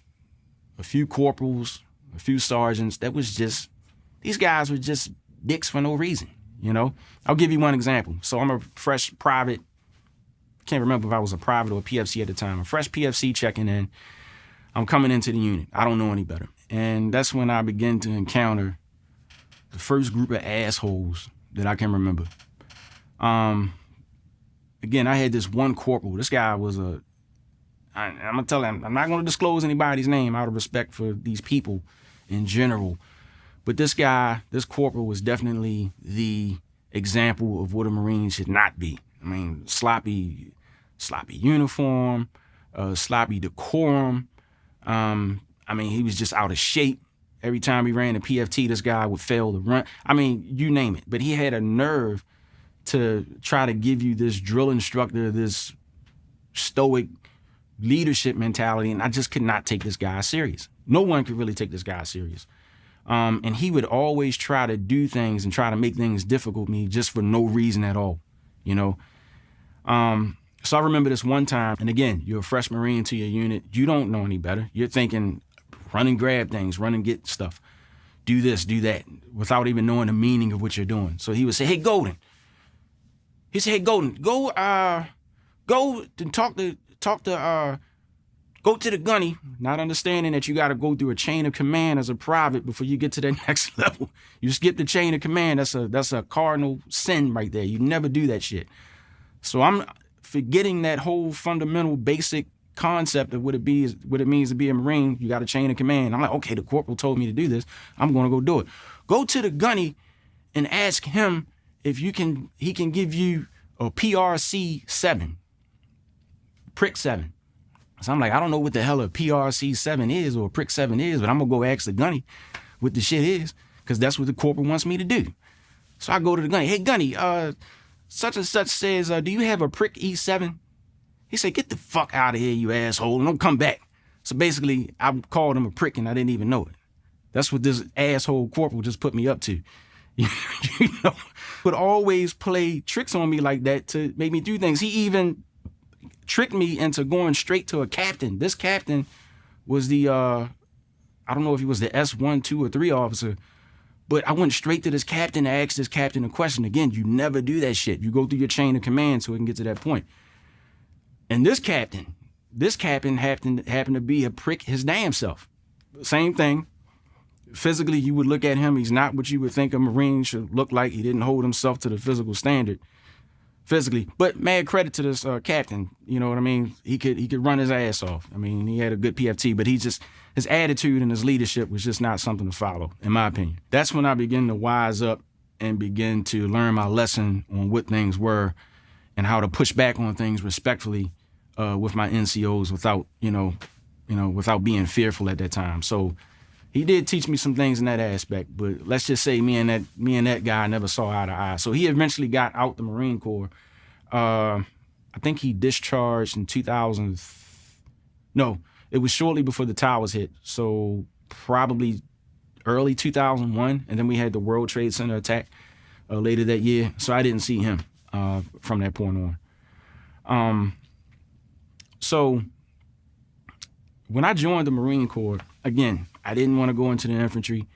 a few corporals, a few sergeants. These guys were just dicks for no reason, you know? I'll give you one example. So I'm a fresh private, can't remember if I was a private or a PFC at the time, a fresh PFC checking in. I'm coming into the unit. I don't know any better. And that's when I begin to encounter the first group of assholes that I can remember. Again, I had this one corporal. This guy was I'm gonna tell him, I'm not gonna disclose anybody's name out of respect for these people in general. But this corporal was definitely the example of what a Marine should not be. I mean, sloppy uniform, sloppy decorum. I mean, he was just out of shape. Every time he ran a PFT, this guy would fail to run. I mean, you name it. But he had a nerve to try to give you this drill instructor, this stoic leadership mentality, and I just could not take this guy serious. No one could really take this guy serious. And he would always try to do things and try to make things difficult for me just for no reason at all, you know? So I remember this one time, and again, you're a fresh Marine to your unit. You don't know any better. You're thinking, run and grab things, run and get stuff. Do this, do that, without even knowing the meaning of what you're doing. So he would say, hey, Golden. He said, hey, Golden, go and go to the gunny, not understanding that you got to go through a chain of command as a private before you get to that next level. You skip the chain of command. That's a cardinal sin right there. You never do that shit. So I'm forgetting that whole fundamental basic concept of what it means to be a Marine. You got a chain of command. I'm like, okay, the corporal told me to do this. I'm going to go do it. Go to the gunny and ask him if he can give you a PRC 7, prick 7. So I'm like, I don't know what the hell a PRC 7 is or a prick 7 is, but I'm going to go ask the gunny what the shit is, because that's what the corporal wants me to do. So I go to the gunny. Hey, gunny, such and such says, do you have a prick E7? He said, get the fuck out of here, you asshole, and don't come back. So basically, I called him a prick and I didn't even know it. That's what this asshole corporal just put me up to. You know, would always play tricks on me like that to make me do things. He even tricked me into going straight to a captain. This captain was I I don't know if he was the S1, 2, or 3 officer, but I went straight to this captain to ask this captain a question. Again, you never do that shit. You go through your chain of command so it can get to that point. And this captain happened to be a prick his damn self. Same thing. Physically, you would look at him, he's not what you would think a Marine should look like. He didn't hold himself to the physical standard physically. But mad credit to this captain, you know what I mean? He could run his ass off. I mean, he had a good PFT, but his attitude and his leadership was just not something to follow, in my opinion. That's when I began to wise up and begin to learn my lesson on what things were and how to push back on things respectfully with my NCOs without being fearful at that time. So he did teach me some things in that aspect, but let's just say me and that guy never saw eye to eye. So he eventually got out the Marine Corps. I think he discharged in 2000. No, it was shortly before the towers hit. So probably early 2001, and then we had the World Trade Center attack later that year. So I didn't see him from that point on. So when I joined the Marine Corps, again, I didn't want to go into the infantry.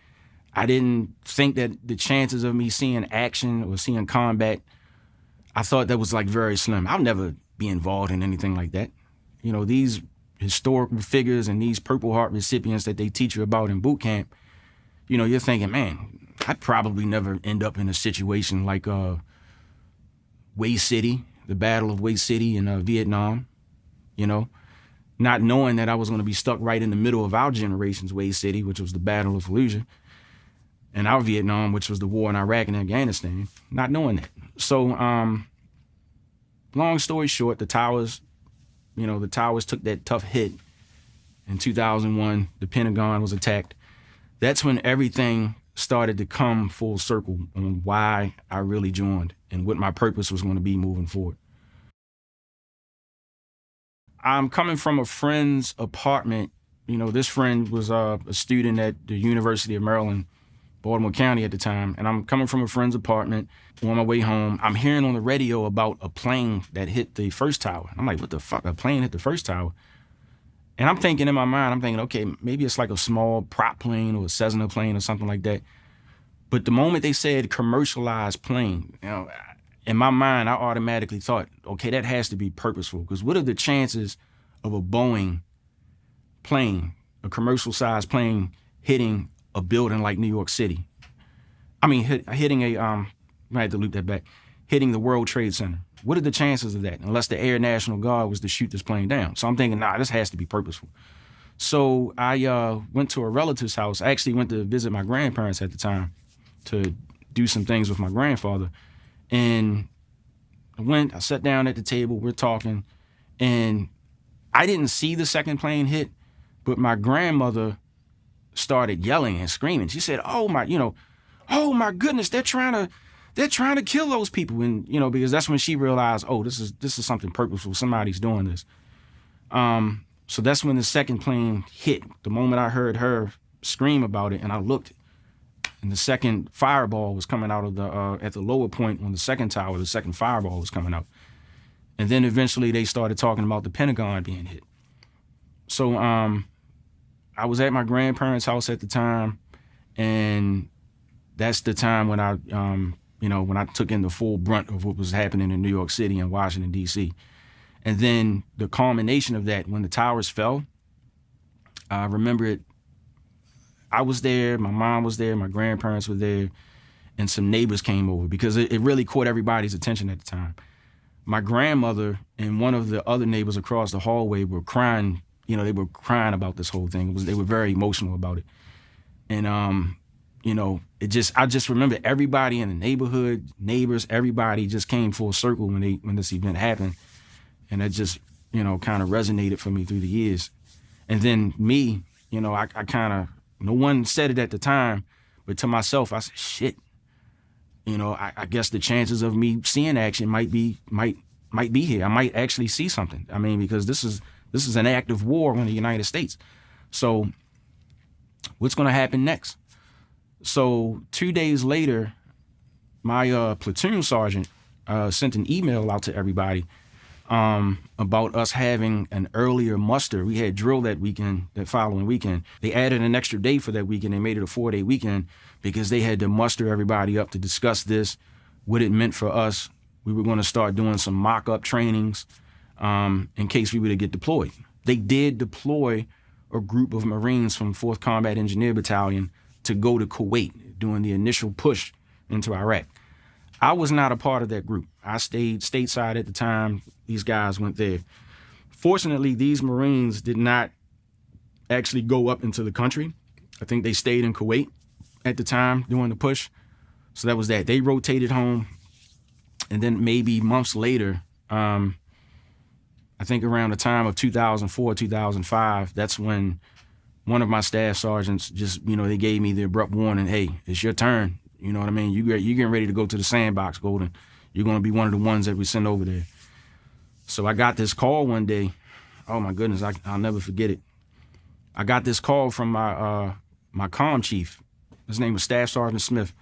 I didn't think that the chances of me seeing action or seeing combat, I thought that was like very slim. I'll never be involved in anything like that. You know, these historical figures and these Purple Heart recipients that they teach you about in boot camp, you know, you're thinking, man, I'd probably never end up in a situation like Way City, the Battle of Way City in Vietnam, you know, not knowing that I was going to be stuck right in the middle of our generation's Way City, which was the Battle of Fallujah, and our Vietnam, which was the war in Iraq and Afghanistan, not knowing that. So, long story short, the towers took that tough hit in 2001. The Pentagon was attacked. That's when everything started to come full circle on why I really joined and what my purpose was going to be moving forward. I'm coming from a friend's apartment. You know, this friend was a student at the University of Maryland, Baltimore County at the time, and I'm coming from a friend's apartment on my way home. I'm hearing on the radio about a plane that hit the first tower. I'm like, what the fuck? A plane hit the first tower? And I'm thinking in my mind, okay, maybe it's like a small prop plane or a Cessna plane or something like that. But the moment they said commercialized plane, you know, in my mind, I automatically thought, okay, that has to be purposeful, because what are the chances of a Boeing plane, a commercial-sized plane, hitting a building like New York City? I mean, hitting I had to loop that back, hitting the World Trade Center. What are the chances of that, unless the Air National Guard was to shoot this plane down? So I'm thinking, this has to be purposeful. So I went to a relative's house. I actually went to visit my grandparents at the time to do some things with my grandfather. And I sat down at the table, we're talking, and I didn't see the second plane hit, but my grandmother started yelling and screaming. She said, oh my goodness, they're trying to kill those people. And, you know, because that's when she realized, this is something purposeful. Somebody's doing this. So that's when the second plane hit. The moment I heard her scream about it, and I looked, and the second fireball was coming out of at the lower point on the second tower, the second fireball was coming out. And then eventually they started talking about the Pentagon being hit. So I was at my grandparents' house at the time, and that's the time when when I took in the full brunt of what was happening in New York City and Washington, D.C. And then the culmination of that, when the towers fell, I remember it. I was there, my mom was there, my grandparents were there, and some neighbors came over because it really caught everybody's attention at the time. My grandmother and one of the other neighbors across the hallway were crying. You know, they were crying about this whole thing. They were very emotional about it. And, I just remember everybody in the neighborhood, neighbors, everybody just came full circle when this event happened. And that just, kind of resonated for me through the years. And then me, I kind of, no one said it at the time, but to myself, I said, shit. I guess the chances of me seeing action might be here. I might actually see something. I mean, because this is an active war in the United States. So what's going to happen next? So 2 days later, my platoon sergeant sent an email out to everybody about us having an earlier muster. We had drill that weekend, that following weekend. They added an extra day for that weekend. They made it a 4-day weekend because they had to muster everybody up to discuss this, what it meant for us. We were going to start doing some mock-up trainings in case we were to get deployed. They did deploy a group of Marines from 4th Combat Engineer Battalion to go to Kuwait during the initial push into Iraq. I was not a part of that group. I stayed stateside at the time. These guys went there. Fortunately, these Marines did not actually go up into the country. I think they stayed in Kuwait at the time during the push. So that was that. They rotated home. And then maybe months later, I think around the time of 2004, 2005, that's when one of my staff sergeants just, they gave me the abrupt warning, hey, it's your turn. You know what I mean? You're getting ready to go to the sandbox, Golden. You're going to be one of the ones that we send over there. So I got this call one day. Oh, my goodness, I'll never forget it. I got this call from my comm chief. His name was Staff Sergeant Smith.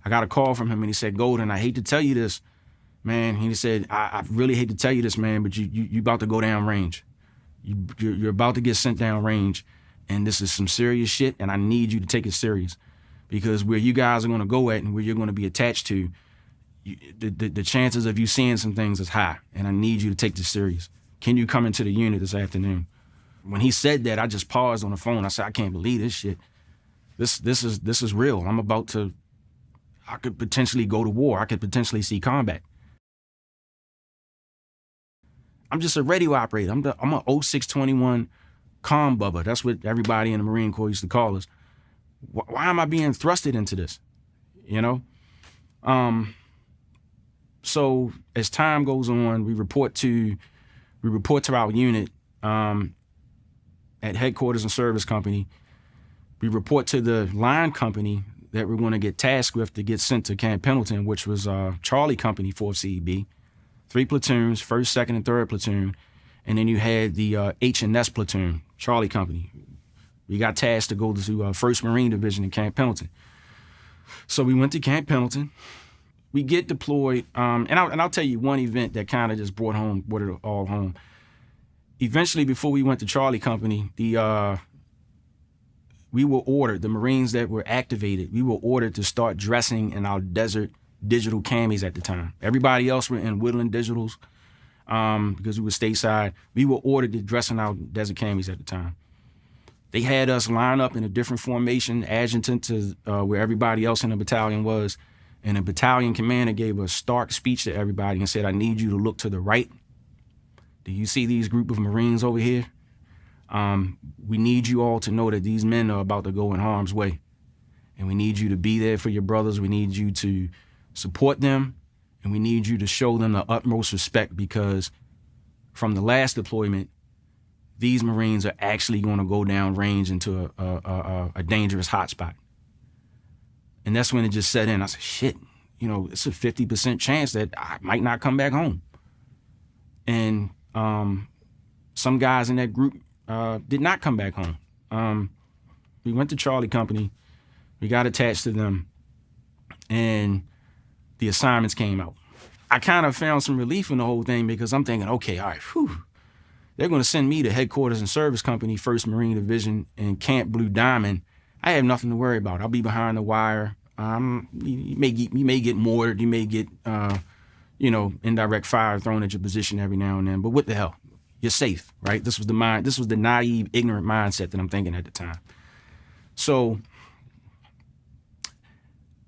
I got a call from him, and he said, Golden, I hate to tell you this, man. He said, I really hate to tell you this, man, but you about to go down range. You're about to get sent down range, and this is some serious shit, and I need you to take it serious. Because where you guys are going to go at and where you're going to be attached to, the chances of you seeing some things is high, and I need you to take this serious. Can you come into the unit this afternoon? When he said that, I just paused on the phone. I said, I can't believe this shit. This is real. I could potentially go to war. I could potentially see combat. I'm just a radio operator. I'm a 0621 comm bubba. That's what everybody in the Marine Corps used to call us. Why am I being thrusted into this? So as time goes on, we report to our unit at headquarters and service company. We report to the line company that we're going to get tasked with to get sent to Camp Pendleton, which was Charlie Company, 4th CEB. 3 platoons, 1st, 2nd, and 3rd platoon. And then you had the H&S platoon, Charlie Company. We got tasked to go to 1st Marine Division in Camp Pendleton. So we went to Camp Pendleton. We get deployed, and I'll tell you one event that kind of just brought it all home. Eventually, before we went to Charlie Company, we were ordered, the Marines that were activated, we were ordered to start dressing in our desert digital camis at the time. Everybody else were in Woodland Digitals because we were stateside. We were ordered to dress in our desert camis at the time. They had us line up in a different formation, adjutant to where everybody else in the battalion was. And the battalion commander gave a stark speech to everybody and said, I need you to look to the right. Do you see these group of Marines over here? We need you all to know that these men are about to go in harm's way. And we need you to be there for your brothers. We need you to support them. And we need you to show them the utmost respect because from the last deployment, these Marines are actually going to go down range into a dangerous hotspot. And that's when it just set in. I said, shit, it's a 50% chance that I might not come back home. And some guys in that group did not come back home. We went to Charlie Company. We got attached to them. And the assignments came out. I kind of found some relief in the whole thing because I'm thinking, okay, all right, they're going to send me to headquarters and service company, 1st Marine Division in Camp Blue Diamond. I have nothing to worry about. I'll be behind the wire. You may get mortared. You may get, indirect fire thrown at your position every now and then. But what the hell? You're safe, right? This was the naive, ignorant mindset that I'm thinking at the time. So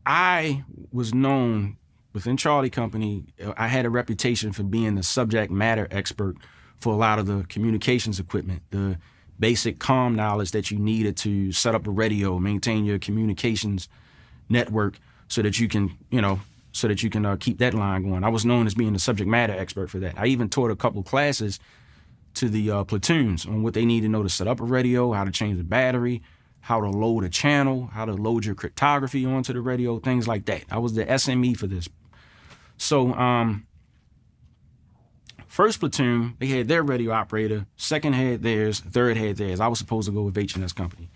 I was known within Charlie Company. I had a reputation for being the subject matter expert for a lot of the communications equipment, the basic comm knowledge that you needed to set up a radio, maintain your communications network so that you can keep that line going. I was known as being the subject matter expert for that. I even taught a couple classes to the platoons on what they need to know to set up a radio, how to change the battery, how to load a channel, how to load your cryptography onto the radio, things like that. I was the SME for this. So 1st platoon, they had their radio operator, 2nd had theirs, 3rd had theirs. I was supposed to go with H&S Company.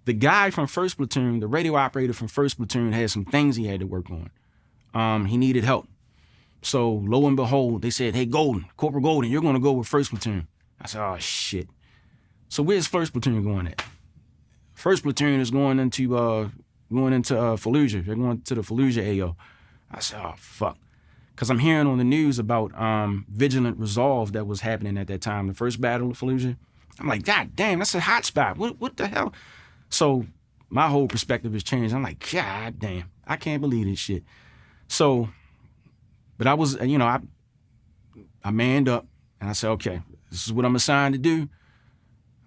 The guy from 1st platoon, the radio operator from 1st platoon had some things he had to work on. He needed help. So lo and behold, they said, hey, Golden, Corporal Golden, you're going to go with 1st Platoon. I said, oh, shit. So where's 1st Platoon going at? 1st Platoon is going into Fallujah. They're going to the Fallujah AO. I said, oh, fuck. Because I'm hearing on the news about Vigilant Resolve that was happening at that time, the First Battle of Fallujah. I'm like, God damn, that's a hot spot. What the hell? So my whole perspective has changed. I'm like, God damn, I can't believe this shit. So, but I was, I manned up and I said, okay, this is what I'm assigned to do.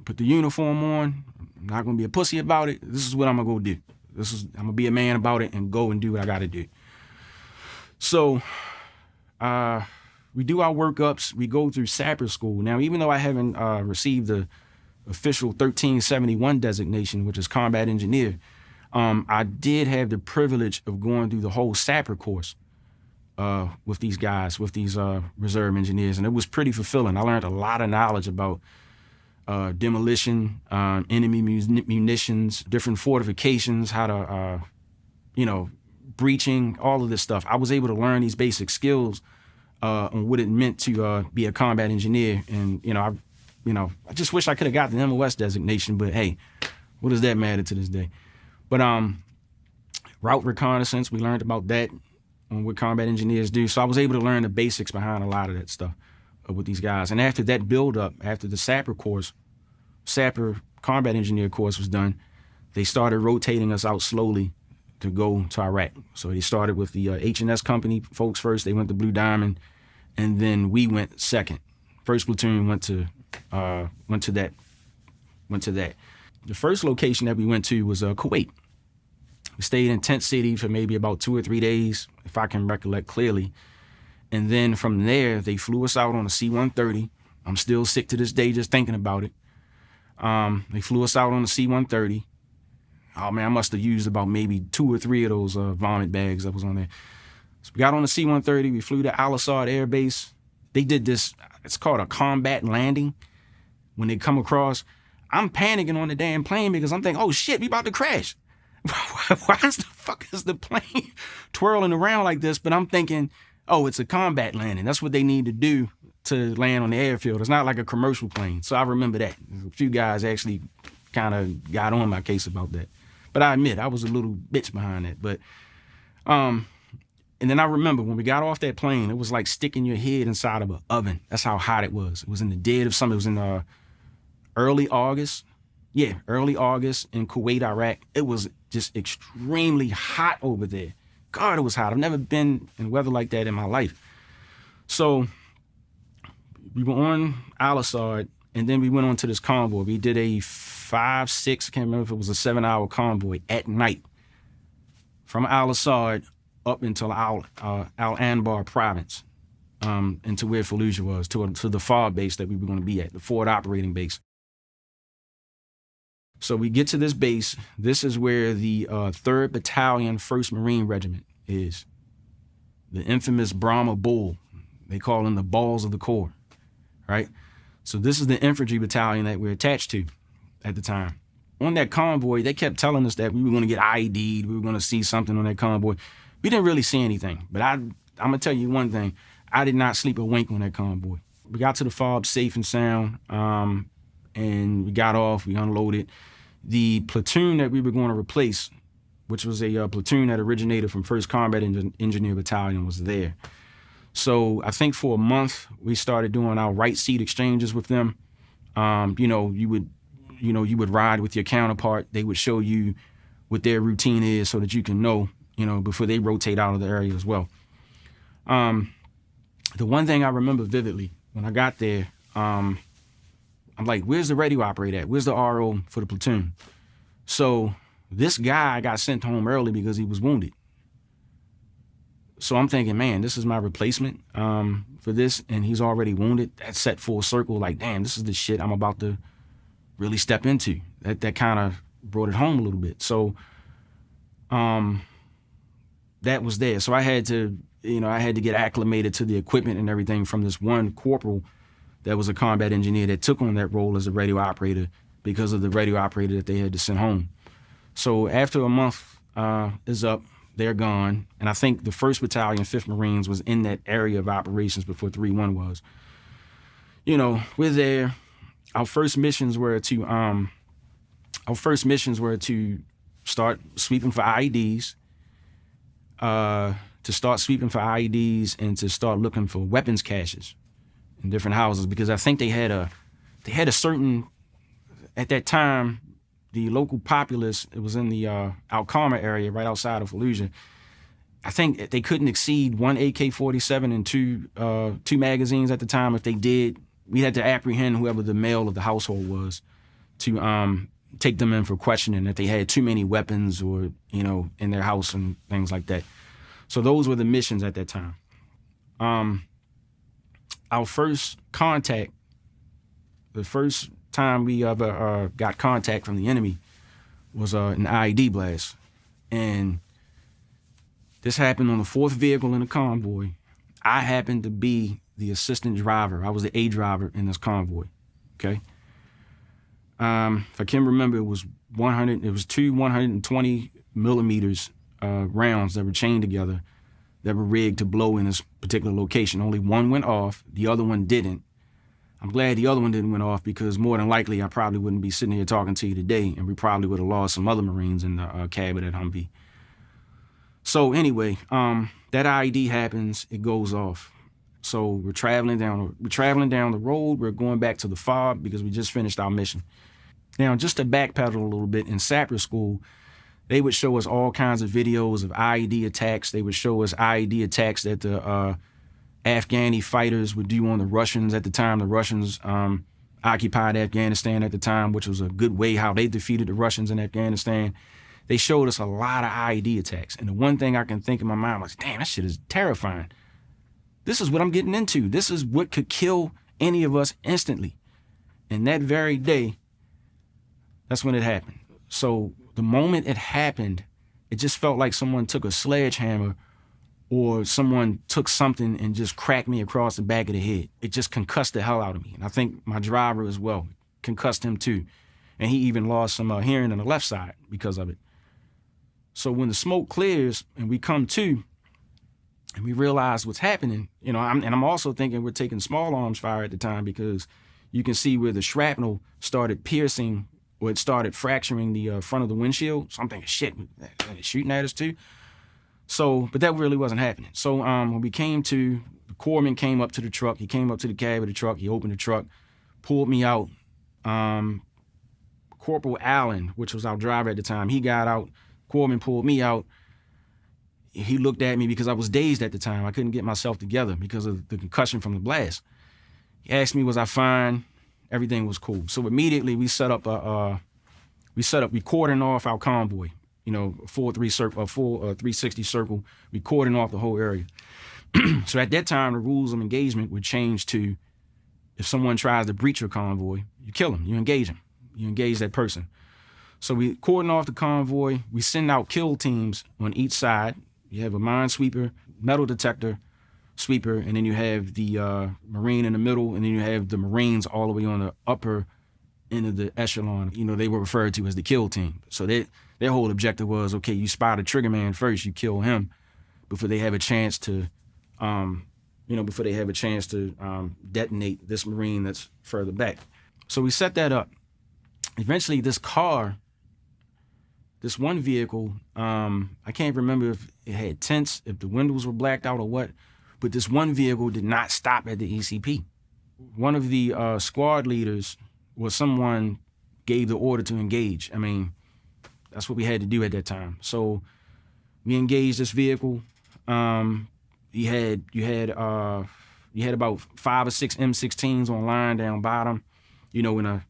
Put the uniform on. I'm not gonna be a pussy about it. This is what I'm gonna go do. I'm gonna be a man about it and go and do what I gotta do. So, we do our workups. We go through sapper school. Now, even though I haven't received the official 1371 designation, which is combat engineer, I did have the privilege of going through the whole sapper course with these guys, with these reserve engineers, and it was pretty fulfilling. I learned a lot of knowledge about demolition, enemy munitions, different fortifications, how to, breaching, all of this stuff. I was able to learn these basic skills on what it meant to be a combat engineer. And, I just wish I could have got the MOS designation, but hey, what does that matter to this day? But route reconnaissance, we learned about that on what combat engineers do. So I was able to learn the basics behind a lot of that stuff with these guys. And after that build-up, after the sapper combat engineer course was done, they started rotating us out slowly to go to Iraq. So they started with the H&S company folks first. They went to Blue Diamond, and then we went second. 1st Platoon went to that. The first location that we went to was Kuwait. We stayed in Tent City for maybe about 2 or 3 days, if I can recollect clearly. And then from there, they flew us out on a C-130. I'm still sick to this day just thinking about it. They flew us out on a C-130. Oh man, I must have used about maybe 2 or 3 of those vomit bags that was on there. So we got on the C-130, we flew to Al Asad Air Base. They did this, it's called a combat landing. When they come across, I'm panicking on the damn plane because I'm thinking, oh shit, we about to crash. Why the fuck is the plane twirling around like this? But I'm thinking, oh, it's a combat landing. That's what they need to do to land on the airfield. It's not like a commercial plane. So I remember that. A few guys actually kind of got on my case about that. But I admit, I was a little bitch behind that. But, and then I remember when we got off that plane, it was like sticking your head inside of an oven. That's how hot it was. It was in the dead of summer. It was in early August. Yeah, early August in Kuwait, Iraq. It was just extremely hot over there. God, it was hot. I've never been in weather like that in my life. So we were on Al Asad, and then we went on to this convoy. We did a 5, 6, I can't remember if it was a 7-hour convoy at night from Al Asad up until Al Anbar province, into where Fallujah was, to the FAR base that we were going to be at, the forward operating base. So we get to this base. This is where the 3rd Battalion, 1st Marine Regiment is. The infamous Brahma Bull. They call them the balls of the Corps, right? So this is the infantry battalion that we're attached to at the time. On that convoy, they kept telling us that we were going to get IED'd, we were going to see something on that convoy. We didn't really see anything, but I'm going to tell you one thing. I did not sleep a wink on that convoy. We got to the FOB safe and sound, and we got off, we unloaded. The platoon that we were going to replace, which was a platoon that originated from 1st Combat Engineer Battalion, was there. So I think for a month, we started doing our right seat exchanges with them. You would ride with your counterpart. They would show you what their routine is so that you can know, before they rotate out of the area as well. The one thing I remember vividly, when I got there, I'm like, where's the radio operator at? Where's the RO for the platoon? So this guy got sent home early because he was wounded. So I'm thinking, man, this is my replacement for this, and he's already wounded. That set full circle, like, damn, this is the shit I'm about to really step into. That kind of brought it home a little bit. So that was there. So I had to get acclimated to the equipment and everything from this one corporal that was a combat engineer that took on that role as a radio operator because of the radio operator that they had to send home. So after a month is up, they're gone. And I think the 1st Battalion, 5th Marines was in that area of operations before 3-1 was. We're there. Our first missions were to start sweeping for IEDs, and to start looking for weapons caches in different houses, because I think they had a certain, at that time, the local populace, it was in the Al-Qamar area right outside of Fallujah. I think they couldn't exceed 1 AK-47 and two magazines at the time. If they did, we had to apprehend whoever the male of the household was to take them in for questioning if they had too many weapons or, in their house and things like that. So those were the missions at that time. Our first contact, the first time we ever got contact from the enemy was an IED blast. And this happened on the 4th vehicle in the convoy. I happened to be the assistant driver. I was the A driver in this convoy, okay? If I can remember, it was 2 120 millimeters rounds that were chained together that were rigged to blow in this particular location. Only one went off, the other one didn't. I'm glad the other one didn't went off, because more than likely I probably wouldn't be sitting here talking to you today, and we probably would have lost some other Marines in the cab of that Humvee. So anyway, that IED happens, it goes off. So we're traveling down the road, we're going back to the FOB because we just finished our mission. Now, just to backpedal a little bit, in sapper school, they would show us all kinds of videos of IED attacks. They would show us IED attacks that the Afghani fighters would do on the Russians at the time. The Russians occupied Afghanistan at the time, which was a good way how they defeated the Russians in Afghanistan. They showed us a lot of IED attacks. And the one thing I can think in my mind was, damn, that shit is terrifying. This is what I'm getting into. This is what could kill any of us instantly. And that very day, that's when it happened. So the moment it happened, it just felt like someone took a sledgehammer or someone took something and just cracked me across the back of the head. It just concussed the hell out of me. And I think my driver as well concussed him too. And he even lost some hearing on the left side because of it. So when the smoke clears and we come to and we realize what's happening, I'm also thinking we're taking small arms fire at the time, because you can see where the shrapnel started piercing, or it started fracturing the front of the windshield. So I'm thinking, shit, they're shooting at us too. So, but that really wasn't happening. So when we came to, the corpsman came up to the truck. He came up to the cab of the truck. He opened the truck, pulled me out. Corporal Allen, which was our driver at the time, he got out. Corpsman pulled me out. He looked at me because I was dazed at the time. I couldn't get myself together because of the concussion from the blast. He asked me, was I fine? Everything was cool. So immediately we set up we cordoned off our convoy. Full 360 circle. We cordoned off the whole area. So at that time, the rules of engagement would change to, if someone tries to breach your convoy, you kill them, you engage them, you engage that person. So we cordon off the convoy. We send out kill teams on each side. You have a minesweeper, metal detector, sweeper, and then you have the Marine in the middle, and then you have the Marines all the way on the upper end of the echelon. They were referred to as the kill team. So their whole objective was, okay, you spot a trigger man first, you kill him before they have a chance to, detonate this Marine that's further back. So we set that up. Eventually, this one vehicle, I can't remember if it had tents, if the windows were blacked out or what, but this one vehicle did not stop at the ECP. One of the squad leaders was someone gave the order to engage. I mean, that's what we had to do at that time. So we engaged this vehicle. You had about 5 or 6 M16s on line down bottom, in a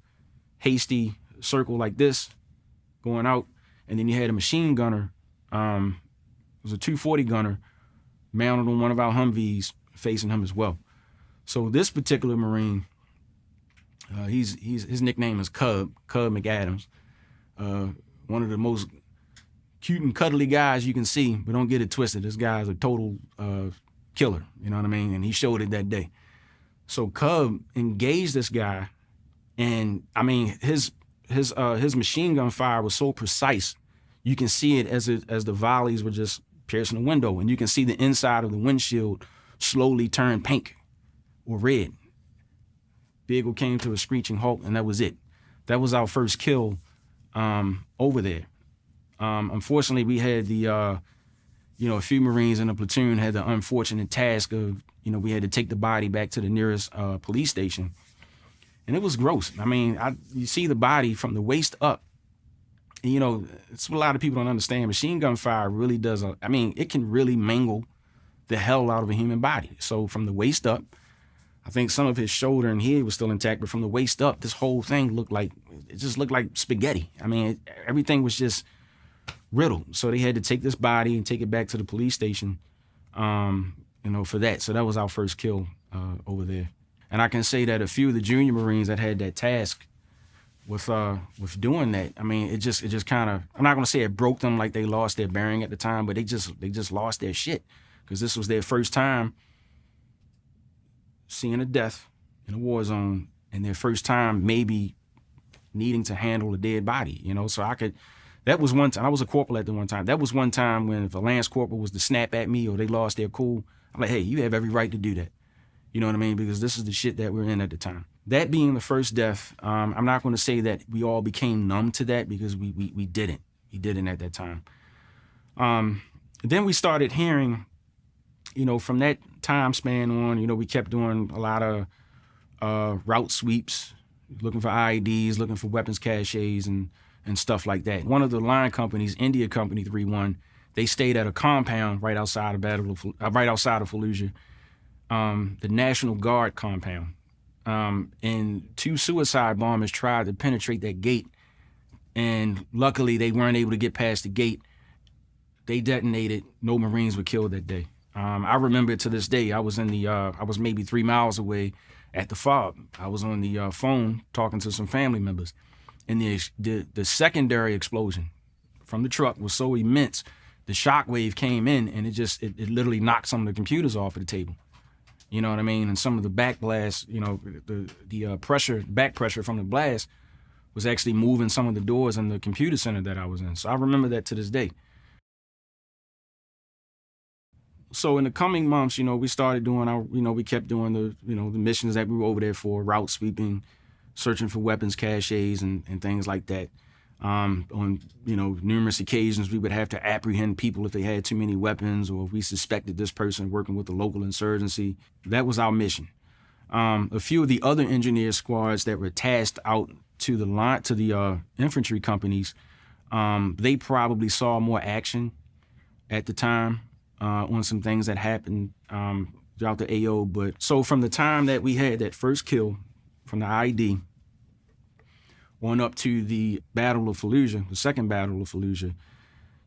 hasty circle like this going out. And then you had a machine gunner, it was a 240 gunner mounted on one of our Humvees facing him as well. So this particular Marine, his nickname is Cub McAdams. One of the most cute and cuddly guys you can see, but don't get it twisted. This guy's a total killer, you know what I mean? And he showed it that day. So Cub engaged this guy, and I mean his machine gun fire was so precise. You can see it as the volleys were just piercing the window, and you can see the inside of the windshield slowly turn pink or red. Vehicle came to a screeching halt, and that was it. That was our first kill over there. Unfortunately, we had a few Marines in the platoon had the unfortunate task of, we had to take the body back to the nearest police station. And it was gross. I mean, you see the body from the waist up. And, it's what a lot of people don't understand. Machine gun fire really does, it can really mangle the hell out of a human body. So from the waist up, I think some of his shoulder and head was still intact, but from the waist up, this whole thing looked like spaghetti. I mean, everything was just riddled. So they had to take this body and take it back to the police station, for that. So that was our first kill over there. And I can say that a few of the junior Marines that had that task with doing that, it just kind of, I'm not gonna say it broke them like they lost their bearing at the time, but they just lost their shit, because this was their first time seeing a death in a war zone, and their first time maybe needing to handle a dead body, So that was one time. I was a corporal at the one time. That was one time when if a lance corporal was to snap at me or they lost their cool, I'm like, hey, you have every right to do that. You know what I mean? Because this is the shit that we're in at the time. That being the first death, I'm not going to say that we all became numb to that, because we didn't. We didn't at that time. Then we started hearing, from that time span on, we kept doing a lot of route sweeps, looking for IEDs, looking for weapons caches and stuff like that. One of the line companies, India Company 3-1, they stayed at a compound right outside of Fallujah, the National Guard compound. And 2 suicide bombers tried to penetrate that gate, and luckily they weren't able to get past the gate. They detonated. No Marines were killed that day. I remember it to this day. I was I was maybe 3 miles away at the FOB. I was on the phone talking to some family members, and the secondary explosion from the truck was so immense, the shock wave came in, and it literally knocked some of the computers off of the table. You know what I mean? And some of the backblast, the pressure, back pressure from the blast was actually moving some of the doors in the computer center that I was in. So I remember that to this day. So in the coming months, we started doing we kept doing the missions that we were over there for, route sweeping, searching for weapons caches and things like that. On numerous occasions, we would have to apprehend people if they had too many weapons, or if we suspected this person working with the local insurgency. That was our mission. A few of the other engineer squads that were tasked out to the infantry companies, they probably saw more action at the time on some things that happened throughout the AO. But so from the time that we had that first kill from the IED on up to the Battle of Fallujah, the Second Battle of Fallujah,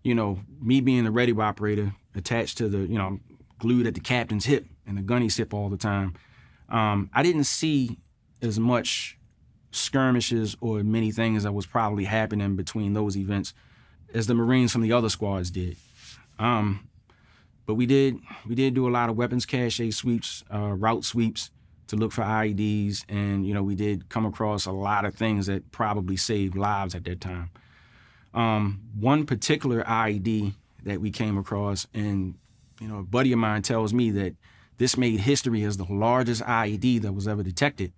me being the ready operator attached to the, glued at the captain's hip and the gunny's hip all the time, I didn't see as much skirmishes or many things that was probably happening between those events as the Marines from the other squads did. But we did do a lot of weapons cache sweeps, route sweeps to look for IEDs, and we did come across a lot of things that probably saved lives at that time. One particular IED that we came across, and a buddy of mine tells me that this made history as the largest IED that was ever detected.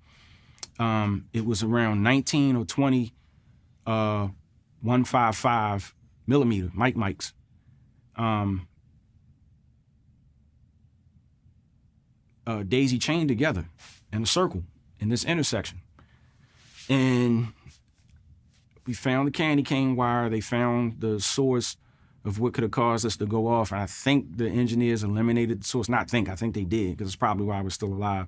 It was around 19 or 20 155 millimeter mics. Daisy chained together in a circle in this intersection. And we found the candy cane wire. They found the source of what could have caused us to go off. And I think the engineers eliminated the source. I think they did, because it's probably why I was still alive.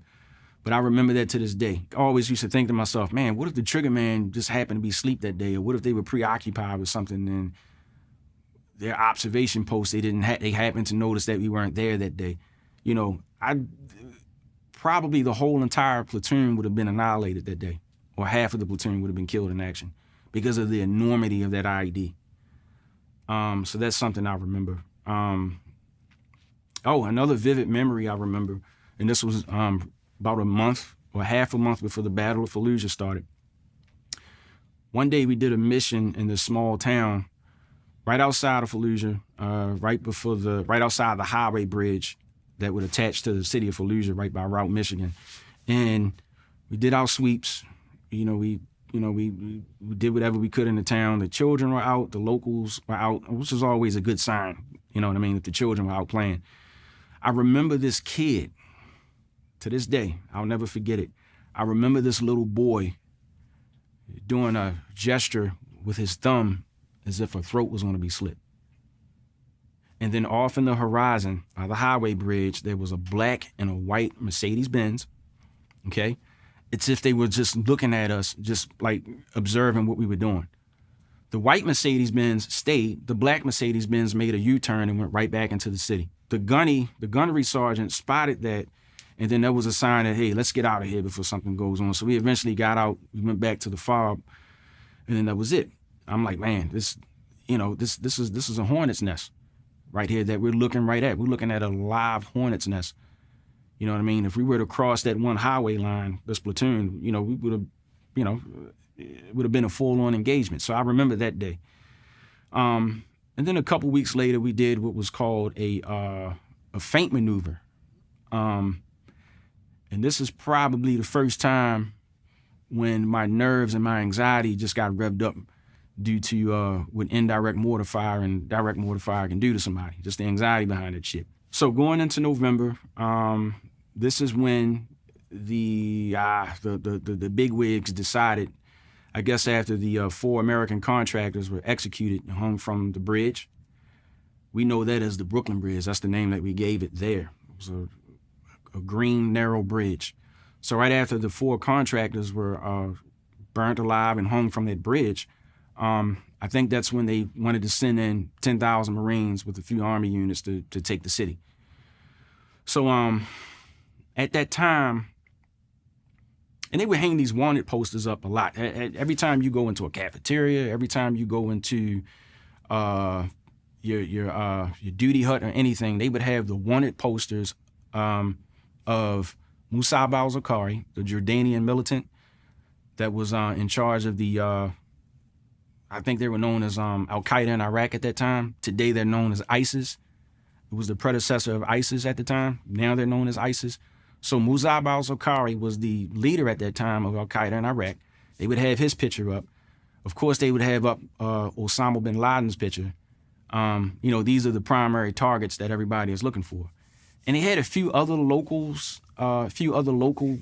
But I remember that to this day. I always used to think to myself, man, what if the trigger man just happened to be asleep that day? Or what if they were preoccupied with something and their observation post, they happened to notice that we weren't there that day? Probably the whole entire platoon would have been annihilated that day, or half of the platoon would have been killed in action because of the enormity of that IED. So that's something I remember. Another vivid memory I remember, and this was about a month or half a month before the Battle of Fallujah started. One day we did a mission in this small town right outside of Fallujah, right outside the highway bridge that would attach to the city of Fallujah, right by Route Michigan. And we did our sweeps. We did whatever we could in the town. The children were out, the locals were out, which is always a good sign. You know what I mean? If the children were out playing. I remember this kid, to this day, I'll never forget it. I remember this little boy doing a gesture with his thumb as if a throat was going to be slit. And then off in the horizon, by the highway bridge, there was a black and a white Mercedes-Benz, okay? It's if they were just looking at us, just like observing what we were doing. The white Mercedes-Benz stayed. The black Mercedes-Benz made a U-turn and went right back into the city. The gunnery sergeant spotted that, and then there was a sign that, hey, let's get out of here before something goes on. So we eventually got out. We went back to the fob, and then that was it. I'm like, man, this is a hornet's nest right here that we're looking right at. We're looking at a live hornet's nest. You know what I mean? If we were to cross that one highway line, this platoon, we would have, it would have been a full-on engagement. So I remember that day. And then a couple weeks later, we did what was called a feint maneuver. And this is probably the first time when my nerves and my anxiety just got revved up due to what indirect mortar fire and direct mortar fire can do to somebody, just the anxiety behind that shit. So going into November, this is when the bigwigs decided, I guess after the 4 American contractors were executed and hung from the bridge. We know that as the Brooklyn Bridge. That's the name that we gave it there. It was a green, narrow bridge. So right after the 4 contractors were burnt alive and hung from that bridge, I think that's when they wanted to send in 10,000 Marines with a few Army units to take the city. So at that time, and they would hang these wanted posters up a lot. Every time you go into a cafeteria, every time you go into your duty hut or anything, they would have the wanted posters of Musab al-Zakari, the Jordanian militant that was in charge of the, I think they were known as Al-Qaeda in Iraq at that time. Today they're known as ISIS. It was the predecessor of ISIS at the time. Now they're known as ISIS. So Musab al-Zakari was the leader at that time of Al-Qaeda in Iraq. They would have his picture up. Of course, they would have up Osama bin Laden's picture. These are the primary targets that everybody is looking for. And they had a few other local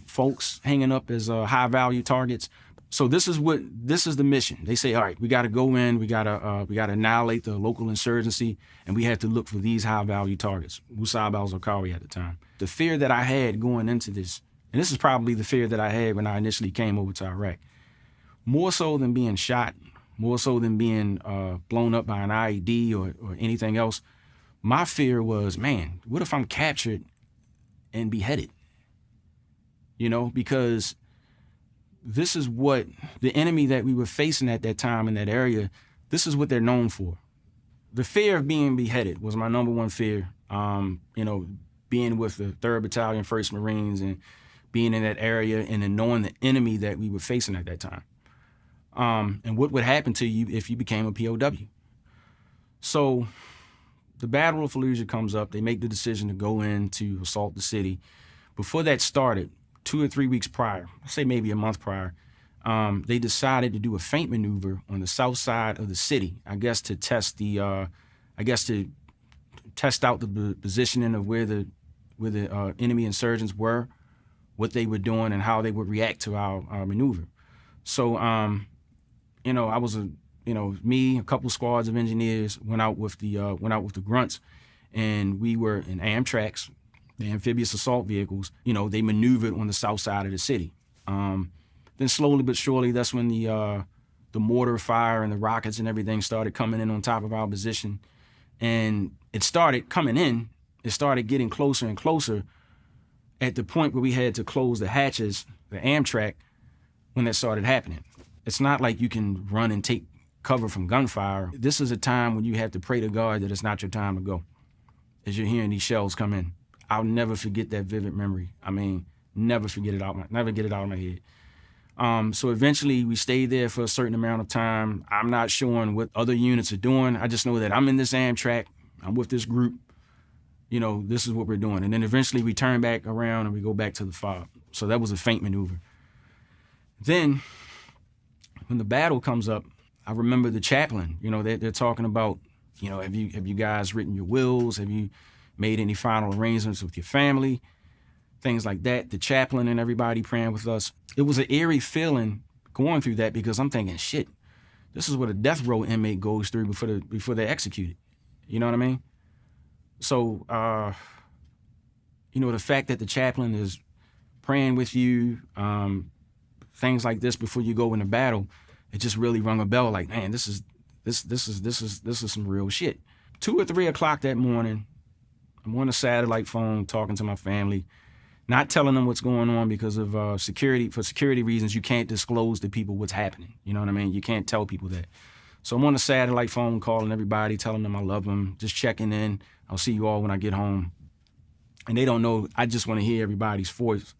folks hanging up as high-value targets. So this is the mission. They say, all right, we got to go in, we got to annihilate the local insurgency, and we have to look for these high-value targets. Musab al-Zakari at the time. The fear that I had going into this, and this is probably the fear that I had when I initially came over to Iraq, more so than being shot, more so than being blown up by an IED or anything else, my fear was, man, what if I'm captured and beheaded? Because this is what the enemy that we were facing at that time in that area, this is what they're known for. The fear of being beheaded was my number one fear. Being with the 3rd Battalion, 1st Marines, and being in that area and then knowing the enemy that we were facing at that time. And what would happen to you if you became a POW. So the Battle of Fallujah comes up. They make the decision to go in to assault the city. Before that started, 2 or 3 weeks prior, I'll say maybe a month prior, they decided to do a feint maneuver on the south side of the city, I guess to test out the positioning of where the enemy insurgents were, what they were doing, and how they would react to our maneuver. So, I was me, a couple squads of engineers went out with the grunts, and we were in Amtraks, the amphibious assault vehicles. They maneuvered on the south side of the city. Then slowly but surely, that's when the mortar fire and the rockets and everything started coming in on top of our position, and it started coming in. It started getting closer and closer at the point where we had to close the hatches, the Amtrak, when that started happening. It's not like you can run and take cover from gunfire. This is a time when you have to pray to God that it's not your time to go as you're hearing these shells come in. I'll never forget that vivid memory. I mean, never get it out of my head. So eventually we stayed there for a certain amount of time. I'm not sure what other units are doing. I just know that I'm in this Amtrak. I'm with this group. This is what we're doing. And then eventually we turn back around and we go back to the FOB. So that was a feint maneuver. Then when the battle comes up, I remember the chaplain. They're talking about, have you guys written your wills? Have you made any final arrangements with your family? Things like that. The chaplain and everybody praying with us. It was an eerie feeling going through that because I'm thinking, shit, this is what a death row inmate goes through before they're executed. You know what I mean? So, the fact that the chaplain is praying with you, things like this before you go into battle, it just really rung a bell. Like, man, this is some real shit. 2 or 3 o'clock that morning, I'm on a satellite phone talking to my family, not telling them what's going on because of security. For security reasons, you can't disclose to people what's happening. You know what I mean? You can't tell people that. So I'm on a satellite phone calling everybody, telling them I love them, just checking in. I'll see you all when I get home. And they don't know. I just want to hear everybody's voice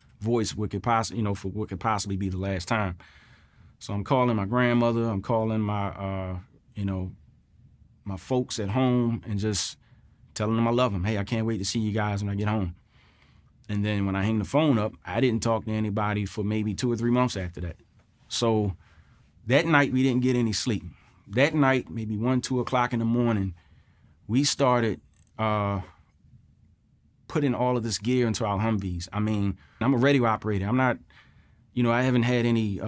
what could possibly, for what could possibly be the last time. So I'm calling my grandmother. I'm calling my, my folks at home and just telling them I love them. Hey, I can't wait to see you guys when I get home. And then when I hang the phone up, I didn't talk to anybody for maybe 2 or 3 months after that. So that night we didn't get any sleep. That night, maybe 1, 2 o'clock in the morning, we started putting all of this gear into our Humvees. I mean, I'm a radio operator. I'm not, I haven't had any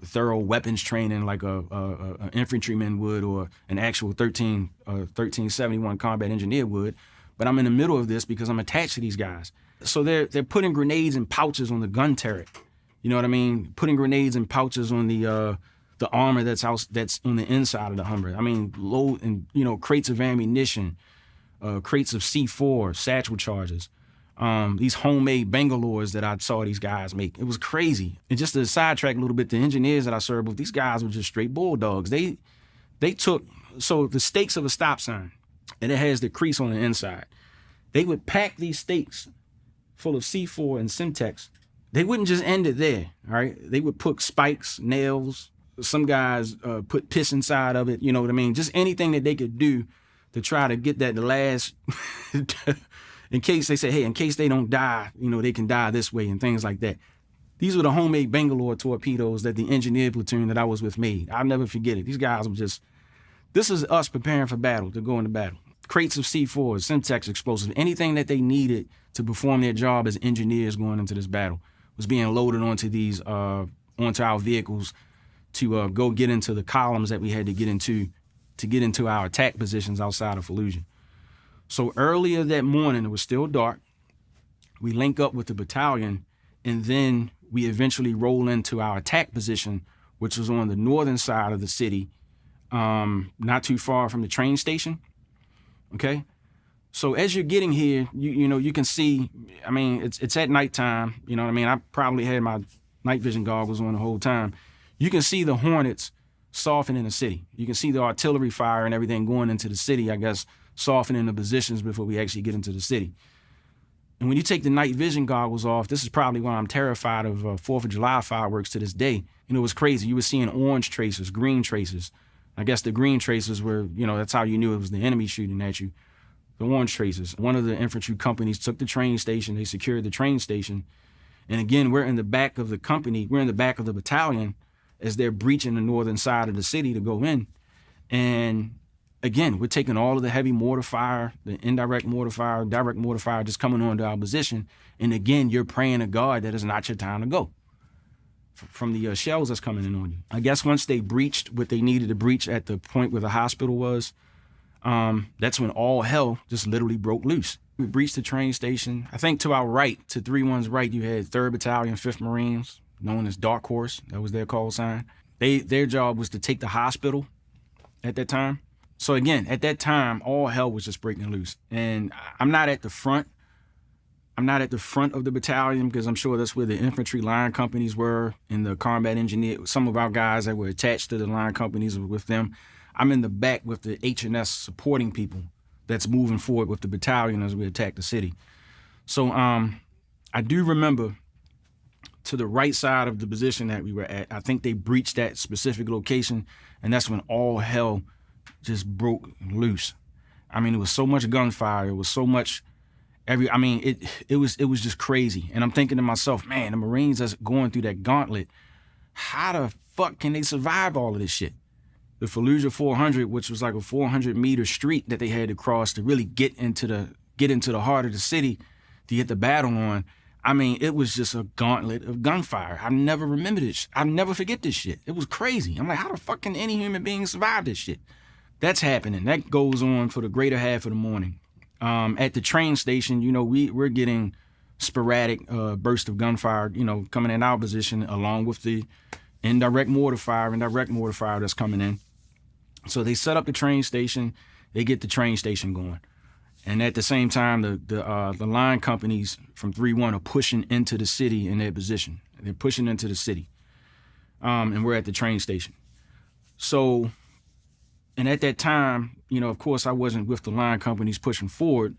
thorough weapons training like a infantryman would or an actual 1371 combat engineer would. But I'm in the middle of this because I'm attached to these guys. So they're putting grenades in pouches on the gun turret. You know what I mean? Putting grenades in pouches on the armor that's on the inside of the Hummer. I mean, load and crates of ammunition, crates of C4, satchel charges, these homemade Bangalores that I saw these guys make. It was crazy. And just to sidetrack a little bit, the engineers that I served with, these guys were just straight bulldogs. They took the stakes of a stop sign, and it has the crease on the inside. They would pack these stakes full of C4 and Semtex. They wouldn't just end it there, all right? They would put spikes, nails. Some guys put piss inside of it, you know what I mean? Just anything that they could do to try to get that the last, in case they say, hey, in case they don't die, they can die this way and things like that. These were the homemade Bangalore torpedoes that the engineer platoon that I was with made. I'll never forget it. These guys were this is us preparing for battle, to go into battle. Crates of C4s, Semtex explosives, anything that they needed to perform their job as engineers going into this battle was being loaded onto our vehicles to go get into the columns that we had to get into our attack positions outside of Fallujah. So earlier that morning, it was still dark. We link up with the battalion, and then we eventually roll into our attack position, which was on the northern side of the city, not too far from the train station. Okay? So as you're getting here, you can see, I mean, it's at nighttime, you know what I mean? I probably had my night vision goggles on the whole time. You can see the Hornets softening the city. You can see the artillery fire and everything going into the city, I guess, softening the positions before we actually get into the city. And when you take the night vision goggles off, this is probably why I'm terrified of 4th of July fireworks to this day. It was crazy. You were seeing orange tracers, green tracers. I guess the green tracers were, that's how you knew it was the enemy shooting at you. The orange tracers. One of the infantry companies took the train station. They secured the train station. And again, we're in the back of the company. We're in the back of the battalion as they're breaching the northern side of the city to go in. And again, we're taking all of the heavy mortar fire, the indirect mortar fire, direct mortar fire just coming onto our position. And again, you're praying to God that it's not your time to go from the shells that's coming in on you. I guess once they breached what they needed to breach at the point where the hospital was, that's when all hell just literally broke loose. We breached the train station. I think to our right, to 3-1's right, you had 3rd Battalion, 5th Marines, known as Dark Horse. That was their call sign. Their job was to take the hospital at that time. So again, at that time, all hell was just breaking loose. And I'm not at the front. I'm not at the front of the battalion because I'm sure that's where the infantry line companies were and the combat engineer. Some of our guys that were attached to the line companies were with them. I'm in the back with the H&S supporting people that's moving forward with the battalion as we attack the city. So I do remember to the right side of the position that we were at. I think they breached that specific location, and that's when all hell just broke loose. I mean, it was so much gunfire. It was so much it was just crazy. And I'm thinking to myself, man, the Marines that's going through that gauntlet, how the fuck can they survive all of this shit? The Fallujah 400, which was like a 400-meter street that they had to cross to really get into the heart of the city to get the battle on. I mean, it was just a gauntlet of gunfire. I never remember this. I never forget this shit. It was crazy. I'm like, how the fuck can any human being survive this shit? That's happening. That goes on for the greater half of the morning. At the train station, we're getting sporadic bursts of gunfire, coming in our position, along with the indirect mortar fire that's coming in. So they set up the train station. They get the train station going. And at the same time, the line companies from 3-1 are pushing into the city in their position. They're pushing into the city. And we're at the train station. So, and at that time, of course, I wasn't with the line companies pushing forward,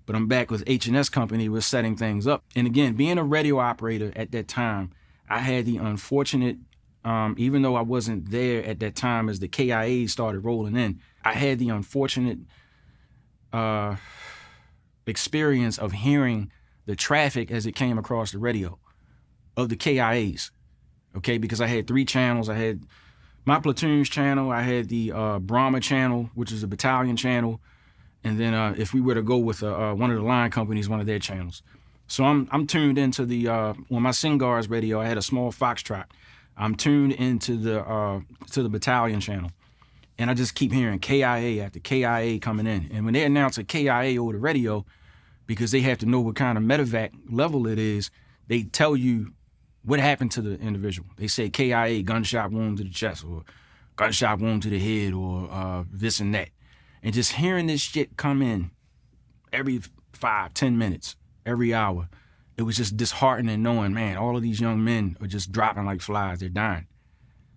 but I'm back with H&S Company. We're setting things up. And again, being a radio operator at that time, I had the unfortunate, even though I wasn't there at that time as the KIA started rolling in, I had the unfortunate experience of hearing the traffic as it came across the radio of the KIAs, okay? Because I had 3 channels. I had my platoon's channel, I had the Brahma channel, which is the battalion channel, and then if we were to go with one of the line companies, one of their channels. So I'm tuned into the on my Singar's radio. I had a small Foxtrot. I'm tuned into the battalion channel, and I just keep hearing KIA after KIA coming in. And when they announce a KIA over the radio, because they have to know what kind of medevac level it is, they tell you what happened to the individual. They say KIA, gunshot wound to the chest, or gunshot wound to the head, or this and that. And just hearing this shit come in every 5-10 minutes, every hour, it was just disheartening knowing, man, all of these young men are just dropping like flies. They're dying.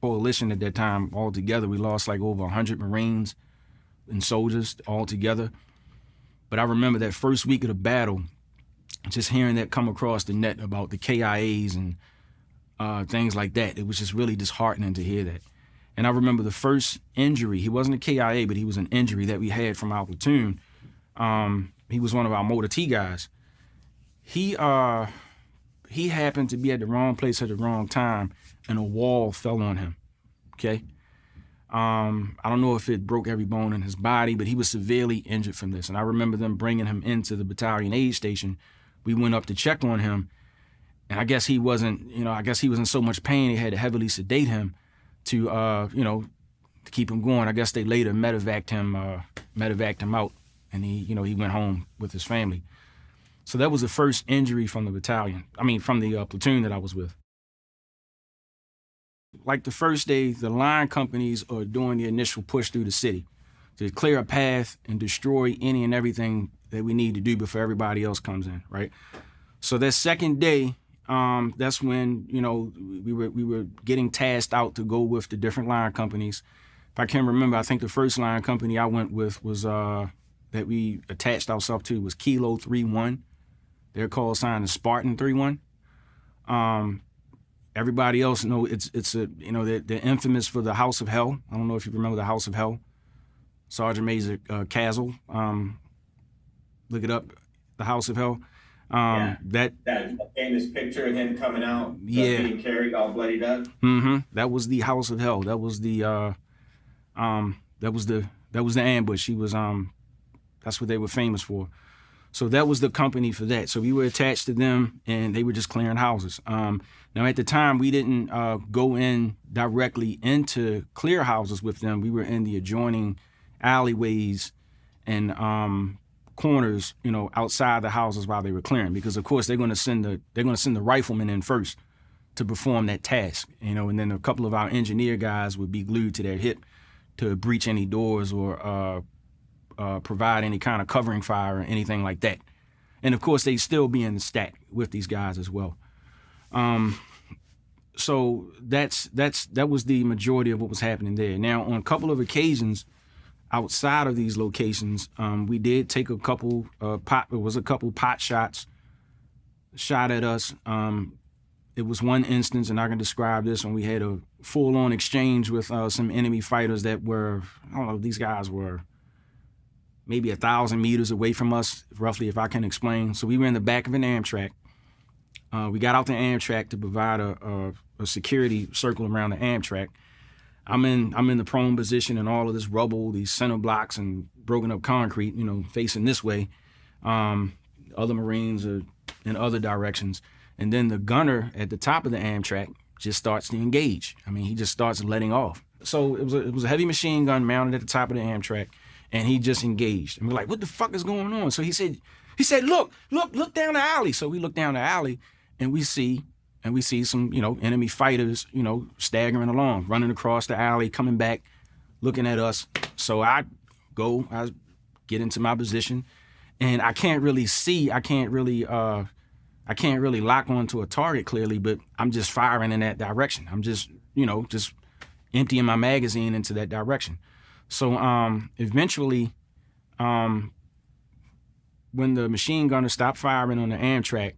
Coalition at that time, altogether, we lost like over 100 Marines and soldiers altogether. But I remember that first week of the battle, just hearing that come across the net about the KIAs and things like that. It was just really disheartening to hear that. And I remember the first injury, he wasn't a KIA, but he was an injury that we had from our platoon. He was one of our motor T guys. He happened to be at the wrong place at the wrong time, and a wall fell on him, okay? I don't know if it broke every bone in his body, but he was severely injured from this. And I remember them bringing him into the battalion aid station. We went up to check on him, and I guess he wasn't, he was in so much pain, they had to heavily sedate him to keep him going. I guess they later medevaced him out, and he went home with his family. So that was the first injury from the from the platoon that I was with. Like the first day, the line companies are doing the initial push through the city to clear a path and destroy any and everything that we need to do before everybody else comes in, right? So that second day, that's when, we were getting tasked out to go with the different line companies. If I can remember, I think the first line company I went with was, that we attached ourselves to was Kilo 3-1. Their call sign is Spartan 3-1. Everybody else they're infamous for the House of Hell. I don't know if you remember the House of Hell. Sergeant Major Castle. Look it up, the House of Hell. That famous picture of him coming out, being carried all bloodied up. That was the House of Hell. That was the ambush. He was that's what they were famous for. So that was the company for that. So we were attached to them, and they were just clearing houses. Now at the time, we didn't go in directly into clear houses with them. We were in the adjoining alleyways and corners, outside the houses while they were clearing, because of course they're going to send the riflemen in first to perform that task, and then a couple of our engineer guys would be glued to their hip to breach any doors or provide any kind of covering fire or anything like that. And of course they still be in the stack with these guys as well. So that was the majority of what was happening there. Now on a couple of occasions, outside of these locations, we did take a couple pot shots shot at us. it was one instance, and I can describe this, when we had a full-on exchange with some enemy fighters that were, I don't know, these guys were maybe 1,000 meters away from us, roughly, if I can explain. So we were in the back of an Amtrak. We got out the Amtrak to provide a security circle around the Amtrak. I'm in the prone position, and all of this rubble, these center blocks and broken up concrete, facing this way. Other Marines are in other directions. And then the gunner at the top of the Amtrak just starts to engage. I mean, he just starts letting off. So it was a heavy machine gun mounted at the top of the Amtrak, and he just engaged. And we're like, what the fuck is going on? So he said, look down the alley. So we look down the alley, and we see some, enemy fighters, staggering along, running across the alley, coming back, looking at us. So I get into my position, and I can't really lock onto a target clearly, but I'm just firing in that direction. I'm just emptying my magazine into that direction. So eventually, when the machine gunner stopped firing on the Amtrak,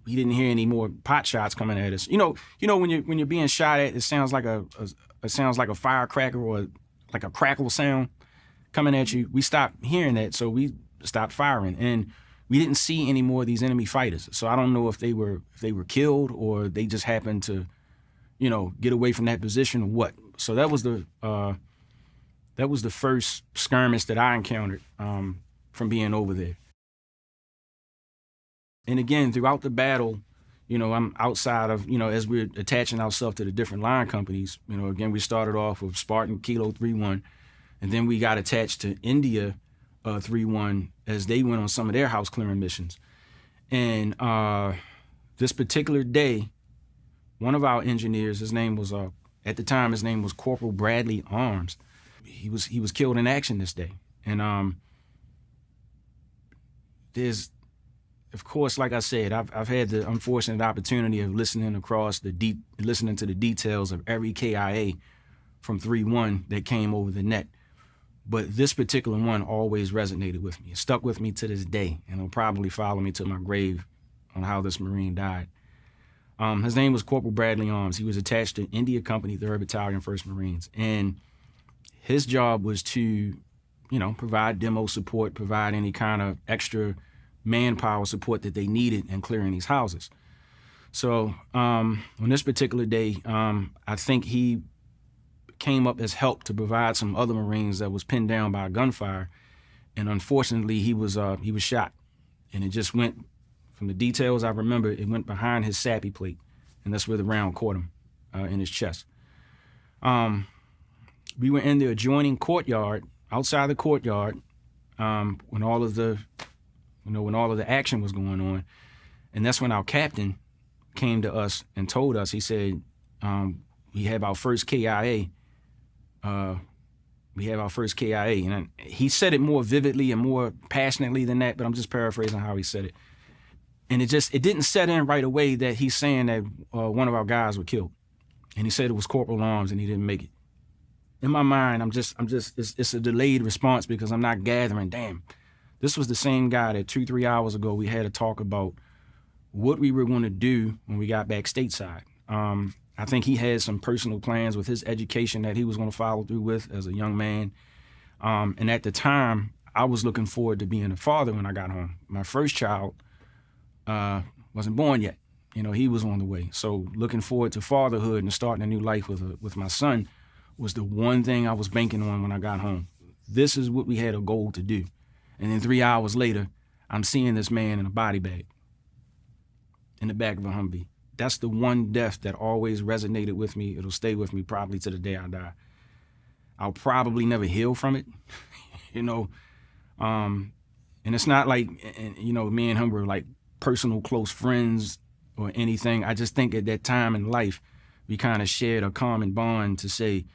we didn't hear any more pot shots coming at us. When you're being shot at, it sounds like a firecracker or like a crackle sound coming at you. We stopped hearing that, so we stopped firing, and we didn't see any more of these enemy fighters. So I don't know if they were killed or they just happened to, get away from that position or what. So that was the first skirmish that I encountered from being over there. And again, throughout the battle, I'm outside of, as we're attaching ourselves to the different line companies. Again, we started off with Spartan Kilo 3-1, and then we got attached to India 3-1 as they went on some of their house clearing missions. And this particular day, one of our engineers, at the time his name was Corporal Bradley Arms. He was killed in action this day. And there's, of course, like I said, I've had the unfortunate opportunity of listening to the details of every KIA from 3-1 that came over the net. But this particular one always resonated with me. It stuck with me to this day, and it'll probably follow me to my grave on how this Marine died. His name was Corporal Bradley Arms. He was attached to India Company, 3rd Battalion, 1st Marines. And his job was to, provide demo support, provide any kind of extra manpower support that they needed in clearing these houses. So on this particular day, I think he came up as help to provide some other Marines that was pinned down by gunfire, and unfortunately he was shot, and it just went, from the details I remember, it went behind his SAPI plate, and that's where the round caught him in his chest. We were in the adjoining courtyard, outside the courtyard, when all of the action was going on, and that's when our captain came to us and told us. He said, we have our first KIA. And he said it more vividly and more passionately than that, but I'm just paraphrasing how he said it. And it didn't set in right away that he's saying that one of our guys was killed. And he said it was Corporal Arms and he didn't make it. In my mind, it's a delayed response because I'm not gathering, damn, this was the same guy that 2-3 hours ago we had a talk about what we were going to do when we got back stateside. I think he had some personal plans with his education that he was going to follow through with as a young man. And at the time, I was looking forward to being a father when I got home. My first child wasn't born yet. He was on the way. So looking forward to fatherhood and starting a new life with my son was the one thing I was banking on when I got home. This is what we had a goal to do. And then 3 hours later, I'm seeing this man in a body bag in the back of a Humvee. That's the one death that always resonated with me. It'll stay with me probably to the day I die. I'll probably never heal from it, And it's not like, me and him were like personal close friends or anything. I just think at that time in life, we kind of shared a common bond to say,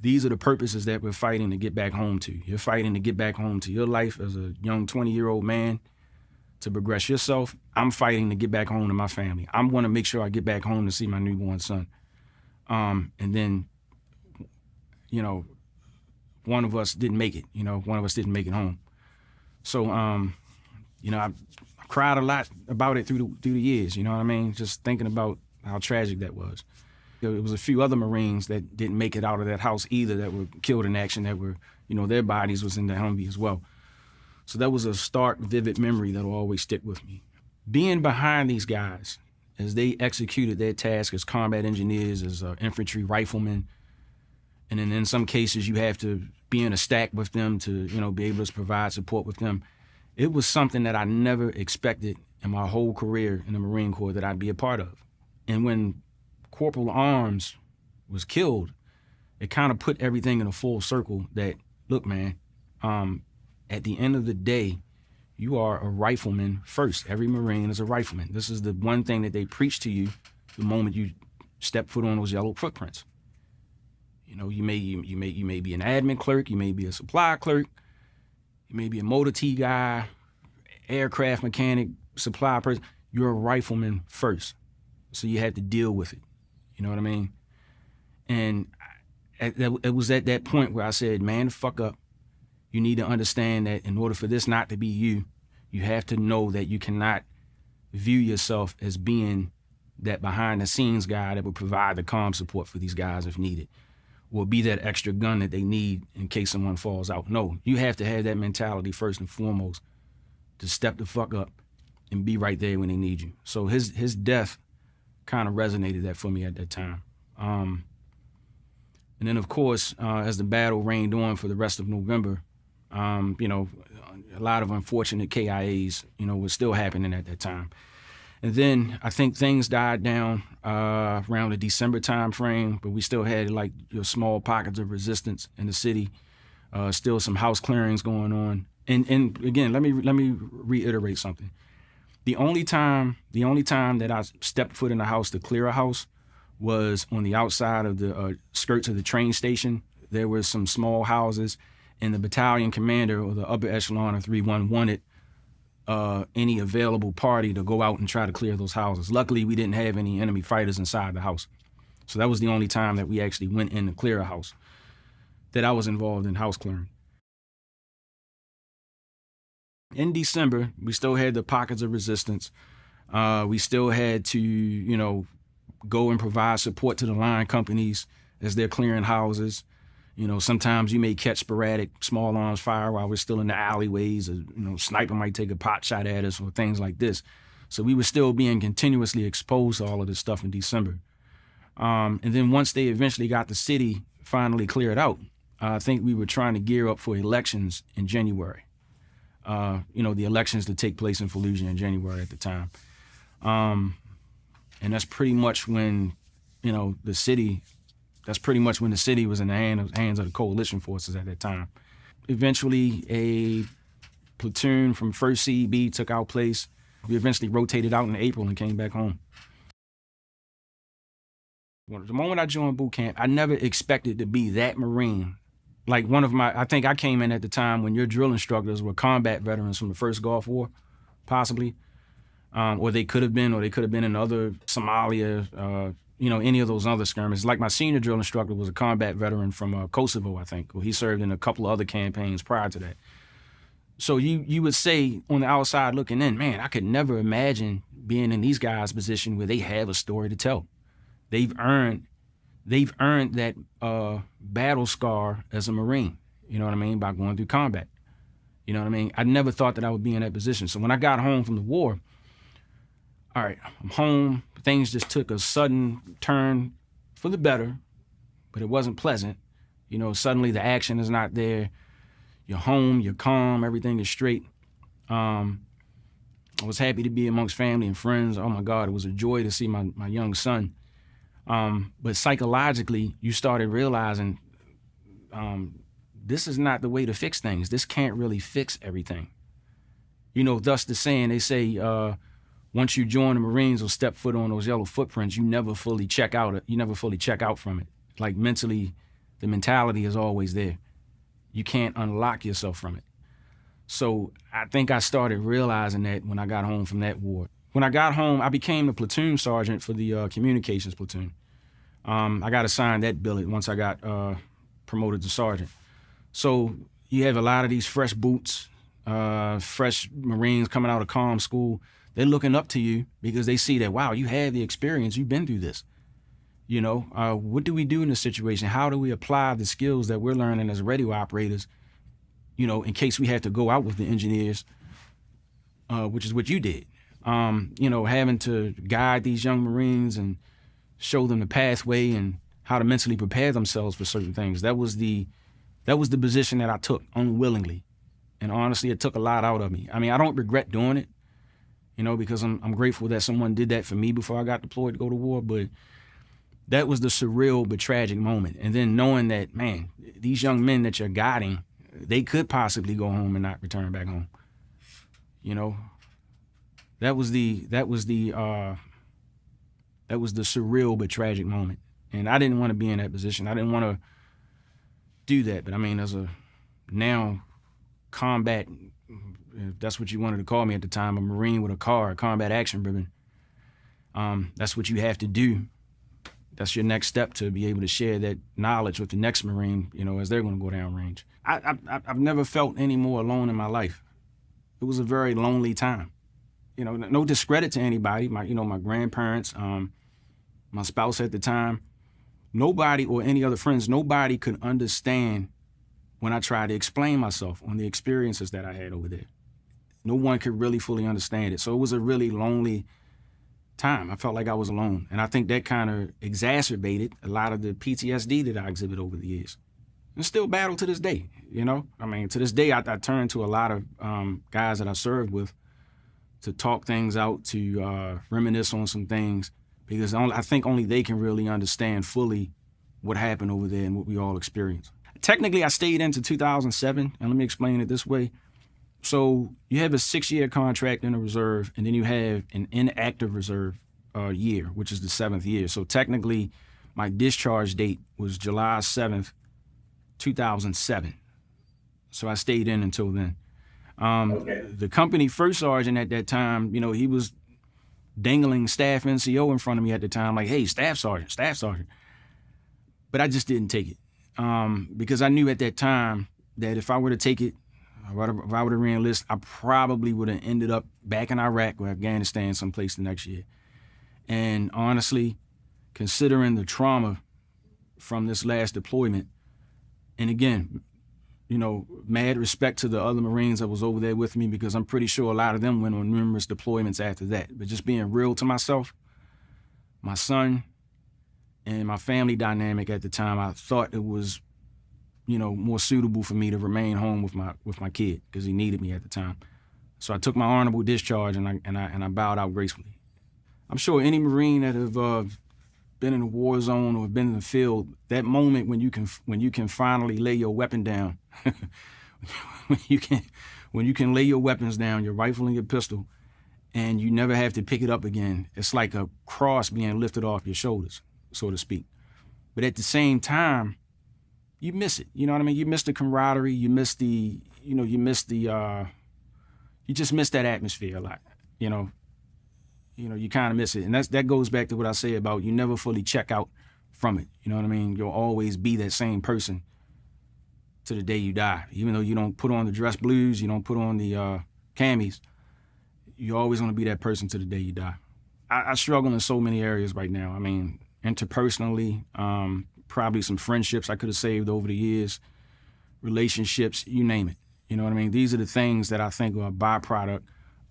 these are the purposes that we're fighting to get back home to. You're fighting to get back home to your life as a young 20-year-old man, to progress yourself. I'm fighting to get back home to my family. I'm going to make sure I get back home to see my newborn son. And then, one of us didn't make it. One of us didn't make it home. So, I cried a lot about it through the years. You know what I mean? Just thinking about how tragic that was. There was a few other Marines that didn't make it out of that house either, that were killed in action, that were, their bodies was in the Humvee as well. So that was a stark, vivid memory that'll always stick with me. Being behind these guys as they executed their task as combat engineers, as infantry riflemen, and then in some cases you have to be in a stack with them to, be able to provide support with them. It was something that I never expected in my whole career in the Marine Corps that I'd be a part of. And when Corporal Arms was killed, it kind of put everything in a full circle that, look, man, at the end of the day, you are a rifleman first. Every Marine is a rifleman. This is the one thing that they preach to you the moment you step foot on those yellow footprints. You may be an admin clerk, you may be a supply clerk, you may be a motor T guy, aircraft mechanic, supply person. You're a rifleman first. So you had to deal with it. You know what I mean? And it was at that point where I said, man, fuck up. You need to understand that in order for this not to be you, you have to know that you cannot view yourself as being that behind the scenes guy that would provide the comm support for these guys if needed, or be that extra gun that they need in case someone falls out. No, you have to have that mentality first and foremost to step the fuck up and be right there when they need you. So his death kind of resonated that for me at that time. And then, of course, as the battle rained on for the rest of November, a lot of unfortunate KIAs, was still happening at that time. And then I think things died down around the December time frame, but we still had small pockets of resistance in the city, still some house clearings going on. And again, let me reiterate something. The only time that I stepped foot in the house to clear a house was on the outside of the skirts of the train station. There were some small houses, and the battalion commander or the upper echelon of 3-1 wanted any available party to go out and try to clear those houses. Luckily, we didn't have any enemy fighters inside the house. So that was the only time that we actually went in to clear a house, that I was involved in house clearing. In December, we still had the pockets of resistance. We still had to, go and provide support to the line companies as they're clearing houses. Sometimes you may catch sporadic small arms fire while we're still in the alleyways, or, sniper might take a pot shot at us or things like this. So we were still being continuously exposed to all of this stuff in December. And then once they eventually got the city finally cleared out, I think we were trying to gear up for elections in January. The elections to take place in Fallujah in January at the time. And that's pretty much when, the city was in the hands of the coalition forces at that time. Eventually, a platoon from 1st CEB took our place. We eventually rotated out in April and came back home. The moment I joined boot camp, I never expected to be that Marine. I think I came in at the time when your drill instructors were combat veterans from the first Gulf War, possibly. Or they could have been in other Somalia, any of those other skirmishes. Like my senior drill instructor was a combat veteran from Kosovo, I think. Well, he served in a couple of other campaigns prior to that. So you would say on the outside looking in, man, I could never imagine being in these guys' position where they have a story to tell. They've earned that battle scar as a Marine, you know what I mean, by going through combat. You know what I mean? I never thought that I would be in that position. So when I got home from the war, all right, I'm home. Things just took a sudden turn for the better, but it wasn't pleasant. Suddenly the action is not there. You're home, you're calm, everything is straight. I was happy to be amongst family and friends. Oh my God, it was a joy to see my young son. But psychologically, you started realizing this is not the way to fix things. This can't really fix everything. Thus the saying, they say, once you join the Marines or step foot on those yellow footprints, you never fully check out. You never fully check out from it. Like mentally, the mentality is always there. You can't unlock yourself from it. So I think I started realizing that when I got home from that war. When I got home, I became the platoon sergeant for the communications platoon. I got assigned that billet once I got promoted to sergeant. So you have a lot of these fresh boots, fresh Marines coming out of comm school. They're looking up to you because they see that, wow, you have the experience, you've been through this. You know, what do we do in this situation? How do we apply the skills that we're learning as radio operators, you know, in case we have to go out with the engineers, which is what you did. You know, having to guide these young Marines and show them the pathway and how to mentally prepare themselves for certain things. That was the position that I took unwillingly. And honestly, it took a lot out of me. I mean, I don't regret doing it, you know, because I'm grateful that someone did that for me before I got deployed to go to war. But that was the surreal but tragic moment. And then knowing that, man, these young men that you're guiding, they could possibly go home and not return back home. You know, that was the surreal but tragic moment. And I didn't want to be in that position. I didn't want to do that. But I mean, as a now combat, if that's what you wanted to call me at the time, a Marine with a CAR, a combat action ribbon, that's what you have to do. That's your next step to be able to share that knowledge with the next Marine, you know, as they're going to go downrange. I've never felt any more alone in my life. It was a very lonely time. You know, no discredit to anybody, my grandparents, my spouse at the time, nobody or any other friends, nobody could understand when I tried to explain myself on the experiences that I had over there. No one could really fully understand it. So it was a really lonely time. I felt like I was alone. And I think that kind of exacerbated a lot of the PTSD that I exhibit over the years. And still battle to this day, you know? I mean, to this day, I turn to a lot of guys that I served with to talk things out, to reminisce on some things, because I think only they can really understand fully what happened over there and what we all experienced. Technically, I stayed into 2007, and let me explain it this way. So you have a 6-year contract in the reserve, and then you have an inactive reserve year, which is the 7th year. So technically, my discharge date was July 7th, 2007. So I stayed in until then. The company first sergeant at that time, you know, he was dangling staff NCO in front of me at the time, like, hey, staff sergeant. But I just didn't take it because I knew at that time that if I were to take it, if I were to re-enlist, I probably would have ended up back in Iraq or Afghanistan someplace the next year. And honestly, considering the trauma from this last deployment, and again, you know, mad respect to the other Marines that was over there with me, because I'm pretty sure a lot of them went on numerous deployments after that. But just being real to myself, my son, and my family dynamic at the time, I thought it was, you know, more suitable for me to remain home with my kid because he needed me at the time. So I took my honorable discharge and I bowed out gracefully. I'm sure any Marine that have been in a war zone or been in the field, that moment when you can finally lay your weapon down, when you can lay your weapons down, your rifle and your pistol, and you never have to pick it up again. It's like a cross being lifted off your shoulders, so to speak. But at the same time, you miss it. You know what I mean? You miss the camaraderie. You just miss that atmosphere a lot. You know, you kind of miss it. And that goes back to what I say about you never fully check out from it. You know what I mean? You'll always be that same person to the day you die. Even though you don't put on the dress blues, you don't put on the camis, you're always going to be that person to the day you die. I struggle in so many areas right now. I mean, interpersonally, probably some friendships I could have saved over the years, relationships, you name it. You know what I mean? These are the things that I think are a byproduct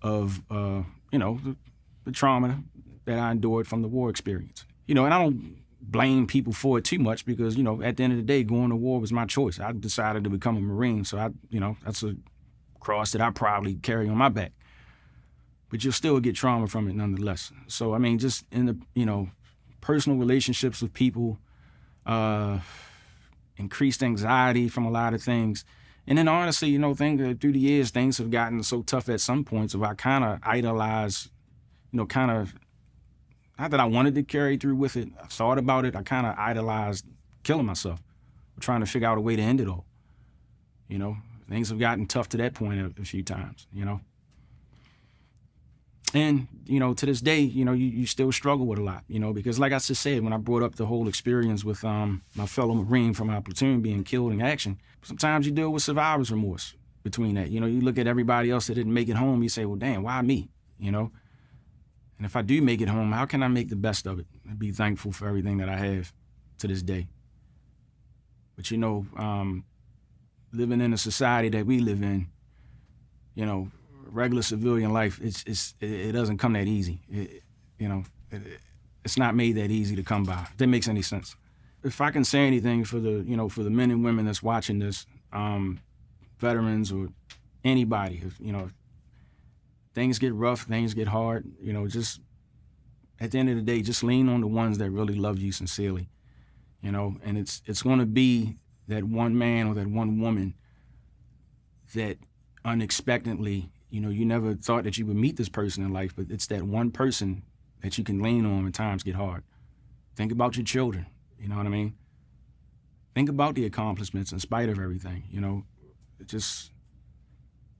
of, the trauma that I endured from the war experience. You know, and I don't blame people for it too much because, you know, at the end of the day, going to war was my choice. I decided to become a Marine, so that's a cross that I probably carry on my back. But you'll still get trauma from it nonetheless. So, I mean, just in the, personal relationships with people, increased anxiety from a lot of things. And then honestly, through the years, things have gotten so tough at some points where I kind of idolize, not that I wanted to carry through with it. I thought about it. I kind of idolized killing myself, trying to figure out a way to end it all. Things have gotten tough to that point a few times, And, to this day, you still struggle with a lot, because like I just said, when I brought up the whole experience with my fellow Marine from our platoon being killed in action, sometimes you deal with survivor's remorse between that. You look at everybody else that didn't make it home, you say, well, damn, why me? And if I do make it home, how can I make the best of it and be thankful for everything that I have to this day? But you know, living in the society that we live in, you know, regular civilian life, it doesn't come that easy. It's not made that easy to come by, if that makes any sense. If I can say anything for the men and women that's watching this, veterans or anybody, if things get rough, things get hard, just at the end of the day, just lean on the ones that really love you sincerely, and it's going to be that one man or that one woman that unexpectedly, you never thought that you would meet this person in life, but it's that one person that you can lean on when times get hard. Think about your children, you know what I mean? Think about the accomplishments in spite of everything,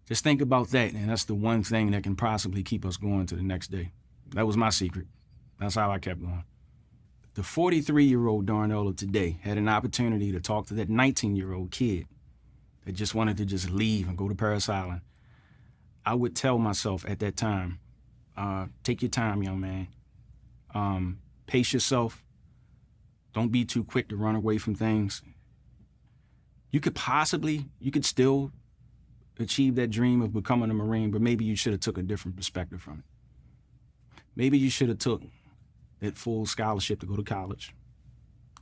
just think about that, and that's the one thing that can possibly keep us going to the next day. That was my secret. That's how I kept going. The 43-year-old Darnell of today had an opportunity to talk to that 19-year-old kid that just wanted to just leave and go to Parris Island. I would tell myself at that time, take your time, young man. Pace yourself. Don't be too quick to run away from things. You could still achieve that dream of becoming a Marine, but maybe you should have took a different perspective from it. Maybe you should have took that full scholarship to go to college.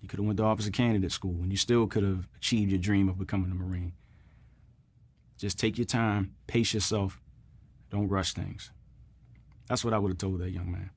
You could have went to officer candidate school, and you still could have achieved your dream of becoming a Marine. Just take your time, pace yourself, don't rush things. That's what I would have told that young man.